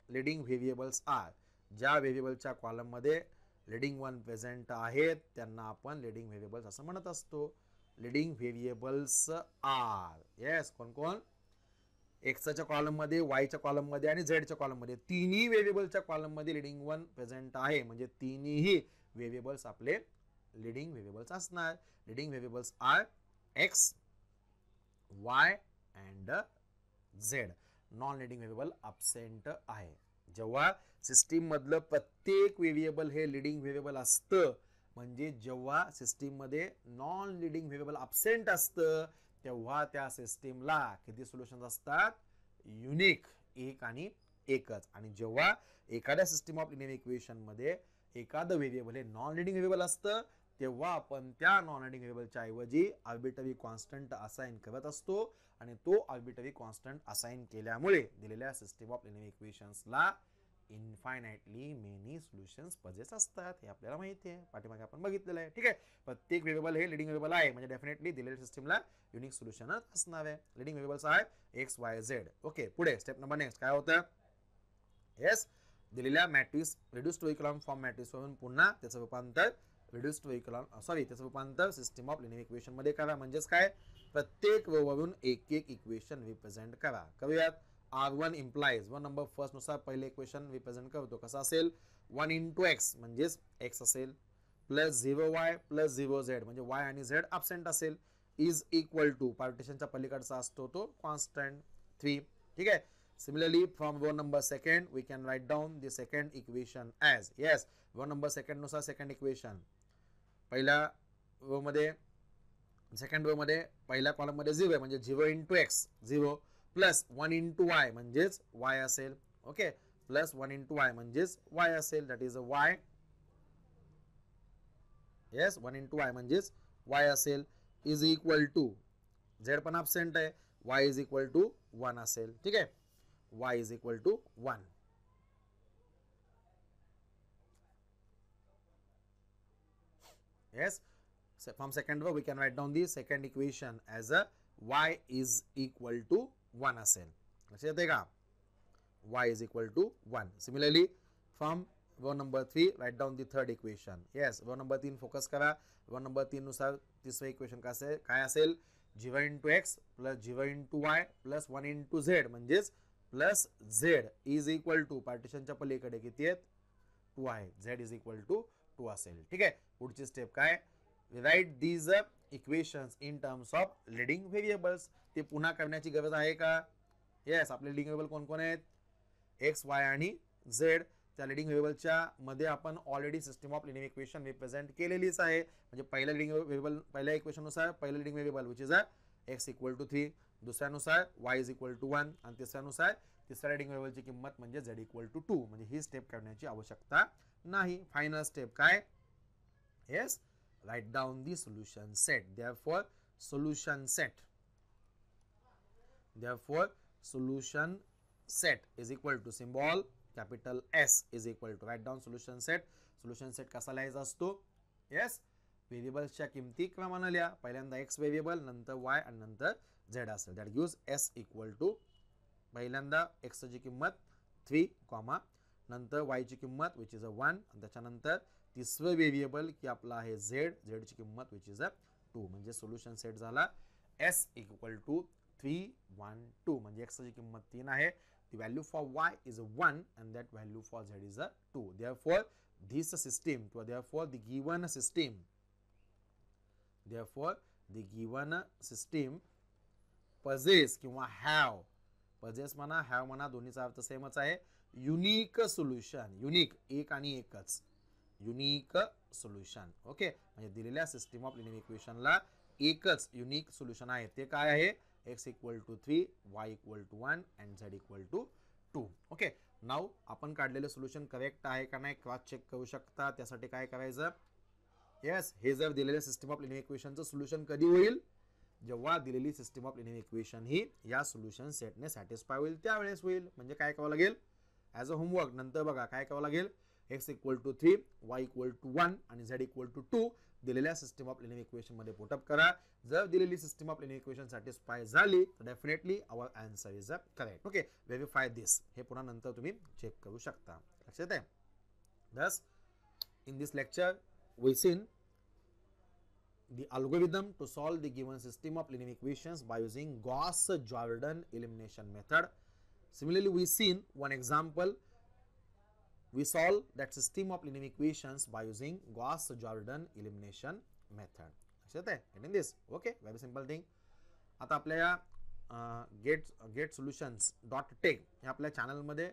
लीडिंग व्हेरिएबल्स आर, ज्या व्हेरिएबलच्या कॉलम मध्ये लीडिंग 1 प्रेझेंट आहेत त्यांना आपण लीडिंग व्हेरिएबल्स असं म्हणत असतो. लीडिंग व्हेरिएबल्स आर, येस, कोण कोण, x च्या कॉलम मध्ये, y च्या कॉलम मध्ये आणि z च्या कॉलम मध्ये, तिन्ही व्हेरिएबलच्या कॉलम मध्ये लीडिंग 1 प्रेझेंट आहे म्हणजे तिन्ही व्हेरिएबल्स आपले लीडिंग व्हेरिएबल्स असणार. Leading variables are x, y and z. Non leading variable absent आहे. जेव्हा सिस्टीम मधलं प्रत्येक व्हेरिएबल हे लीडिंग व्हेरिएबल असतं, म्हणजे जेव्हा सिस्टीम मध्ये नॉन लीडिंग व्हेरिएबल ॲब्सेंट असतं तेव्हा त्या सिस्टीमला किती सोल्युशन्स असतात, युनिक, एक आणि एकच. आणि जेव्हा एखाद्या सिस्टीम ऑफ लिनियर इक्वेशन मध्ये एखादं व्हेरिएबल हे नॉन लीडिंग व्हेरिएबल असतं तेव्हा आपण त्या नॉन लीडिंग व्हेरिएबलच्या ऐवजी आर्बिट्ररी कॉन्स्टंट असाइन करत असतो, आणि तो आर्बिट्ररी कॉन्स्टंट असाइन केल्यामुळे दिलेल्या सिस्टीम ऑफ लिनियर इक्वेशन्सला इन्फायनाइटली मेनी सोल्युशन्स पजेस असतात. हे आपल्याला माहिती आहे, पाठीमागे आपण बघितलेलं आहे. ठीक आहे, प्रत्येक व्हेरिएबल हे लीडिंग व्हेरिएबल आहे म्हणजे डेफिनेटली दिलेल्या सिस्टीमला युनिक सोल्युशन असणार आहे. लीडिंग व्हेरिएबल्स आहे x y z. ओके, पुढे स्टेप नंबर नेक्स्ट काय होतं, येस, दिलेल्या matrix reduced to echelon form matrix वरून पुन्हा त्याचं रूपांतर रिड्यूस्ड टू इक्वेलॉन त्याचं रूपांतर सिस्टम ऑफ लिनियर इक्वेशन मध्ये करा. म्हणजेच काय, प्रत्येक रो वरून एक एक इक्वेशन रिप्रेझेंट करा. करूयात. R1 इम्प्लाइज 1 नंबर फर्स्ट नुसार पहिले इक्वेशन रिप्रेझेंट करतो. कसं असेल, 1 इंटू एक्स म्हणजेच एक्स असेल प्लस 0y प्लस 0z म्हणजे y आणि z अबसेंट असेल इज इक्वल टू पार्टिशनच्या पलीकडचा असतो तो कॉन्स्टंट 3. ठीक आहे. Similarly, from row number second, we can write down the second equation as yes. row number second नुसार second equation पहिल्या रो मध्ये सेकंड रो मध्ये पहिल्या कॉलम मध्ये 0 आहे म्हणजे 0 into x 0 plus 1 into Y म्हणजेच y असेल. ओके, प्लस 1 इंटू वाय म्हणजेच y असेल. That is a y. Yes, 1 into Y म्हणजेच y असेल इज इक्वल टू z पण अबसेंट आहे y इज इक्वल टू 1 असेल. ठीक आहे, y is equal to 1. Yes, so from second row we can write down the second equation as a y is equal to 1 असेल. लक्षात येते का, y is equal to 1. Similarly, from row number 3 write down the third equation. Yes, row number 3 focus करा. row number 3 नुसार तिसरं equation काय असेल, 0 into x plus 0 into y plus 1 into z म्हणजेच plus z is equal to पार्टिशनच्या पलीकडे किती आहेत, 2 आहे. झेड इज इक्वल टू 2 असेल. ठीक आहे. पुढची स्टेप काय, write these equations in terms of leading variables. ते पुन्हा करण्याची गरज आहे का. येस, आपले लीडिंग व्हेरिएबल कोण कोण आहेत, एक्स वाय आणि झेड. त्या लीडिंग व्हेरिएबलच्या मध्ये आपण already system of linear equation represent केलेलीच आहे. म्हणजे पहिल्या लीडिंग व्हेरिएबल पहिल्या इक्वेशन नुसार पहिलं leading variable which is a X equal to 3, दुसऱ्यानुसार y इज इक्वल टू 1 आणि तिसऱ्यानुसार तिसऱ्या लीडिंग व्हेरिएबलची किंमत म्हणजे z इक्वल टू 2. म्हणजे ही स्टेप करण्याची आवश्यकता नाही. फायनल स्टेप काय, yes, write down the solution set. Therefore solution set is equal to symbol capital S is equal to write down solution set. Solution set कसा लिहायचा असतो, येस, व्हेरिएबल्सच्या किमती क्रमाने लिहा. पहिल्यांदा एक्स व्हेरिएबल, नंतर y आणि नंतर z असेल. That gives S equal to पहिल्यांदा x ची किंमत 3, नंतर y ची किंमत विच इज अ 1 आणि त्याच्यानंतर तिसरं व्हेरिएबल की आपला आहे z ची किंमत विच इज अ 2. म्हणजे सोल्युशन सेट झाला S इक्वल टू 3, 1, 2. म्हणजे x ची किंमत 3 आहे. The value for y is 1 and that value for z is 2. Therefore, this system, therefore the given system possess किंवा have, possess म्हणा have म्हणा दोन्हीचा अर्थ सेमच आहे. युनिक सोल्युशन, युनिक एक आणि एकच, युनिक सोल्युशन. ओके, म्हणजे दिलेल्या सिस्टम ऑफ लिनियर इक्वेशनला एकच युनिक सोल्युशन आहे. ते काय आहे, x equal to 3, y equal to 1 and z equal to 2. Okay, now आपण काढलेलं सोल्युशन करेक्ट आहे का नाही क्रॉस चेक करू शकता. त्यासाठी काय करायचं, येस, हे जर दिलेल्या सिस्टम ऑफ लिनियर इक्वेशनचं सोल्युशन कधी होईल, जेव्हा दिलेली सिस्टम ऑफ लिनियर इक्वेशन ही या सोल्युशन सेटने सॅटिस्फाय होईल त्यावेळेस होईल. म्हणजे काय करावं लागेल, ॲज अ होमवर्क नंतर बघा काय करावं लागेल, x equal to 3, y equal to 1 आणि z इक्वल टू 2 दिलेल्या सिस्टम ऑफ लिनियर इक्वेशन मध्ये पुटअप करा. जर दिलेली system of linear equation satisfy झाली तर definitely our answer is correct. Okay, verify this. हे पुन्हा नंतर तुम्ही चेक करू शकता. लक्षात आहे. Thus, in this lecture, we seen the algorithm to solve the given system of linear equations by using Gauss-Jordan elimination method. Similarly, we seen one example. We solve that system of linear equations by using Gauss-Jordan elimination method. लक्षात आहे. Getting this? Okay, very simple thing. आता आपल्या gate solutions .tech या आपल्या चॅनलमध्ये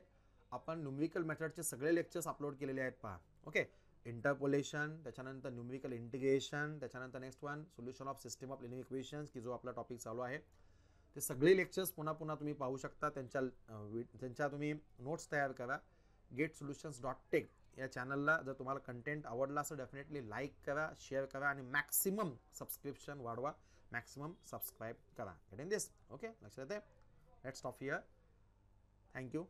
आपण numerical मेथडचे सगळे लेक्चर्स अपलोड केलेले आहेत पहा. ओके, इंटरपोलेशन, त्याच्यानंतर न्यूमेरिकल इंटिग्रेशन, त्याच्यानंतर next one solution of system of linear equations की जो आपला टॉपिक चालू आहे. ते सगळे लेक्चर्स पुन्हा पुन्हा तुम्ही पाहू शकता. त्यांच्या तुम्ही नोट्स तयार करा. GetSolutions.tech या चॅनलला जर तुम्हाला कंटेंट आवडला असेल डेफिनेटली लाईक करा, शेअर करा आणि मॅक्सिमम सबस्क्रिप्शन वाढवा, मॅक्सिमम सबस्क्राईब करा. Getting this? ओके, लक्षात आहे. Let's stop here. थँक्यू.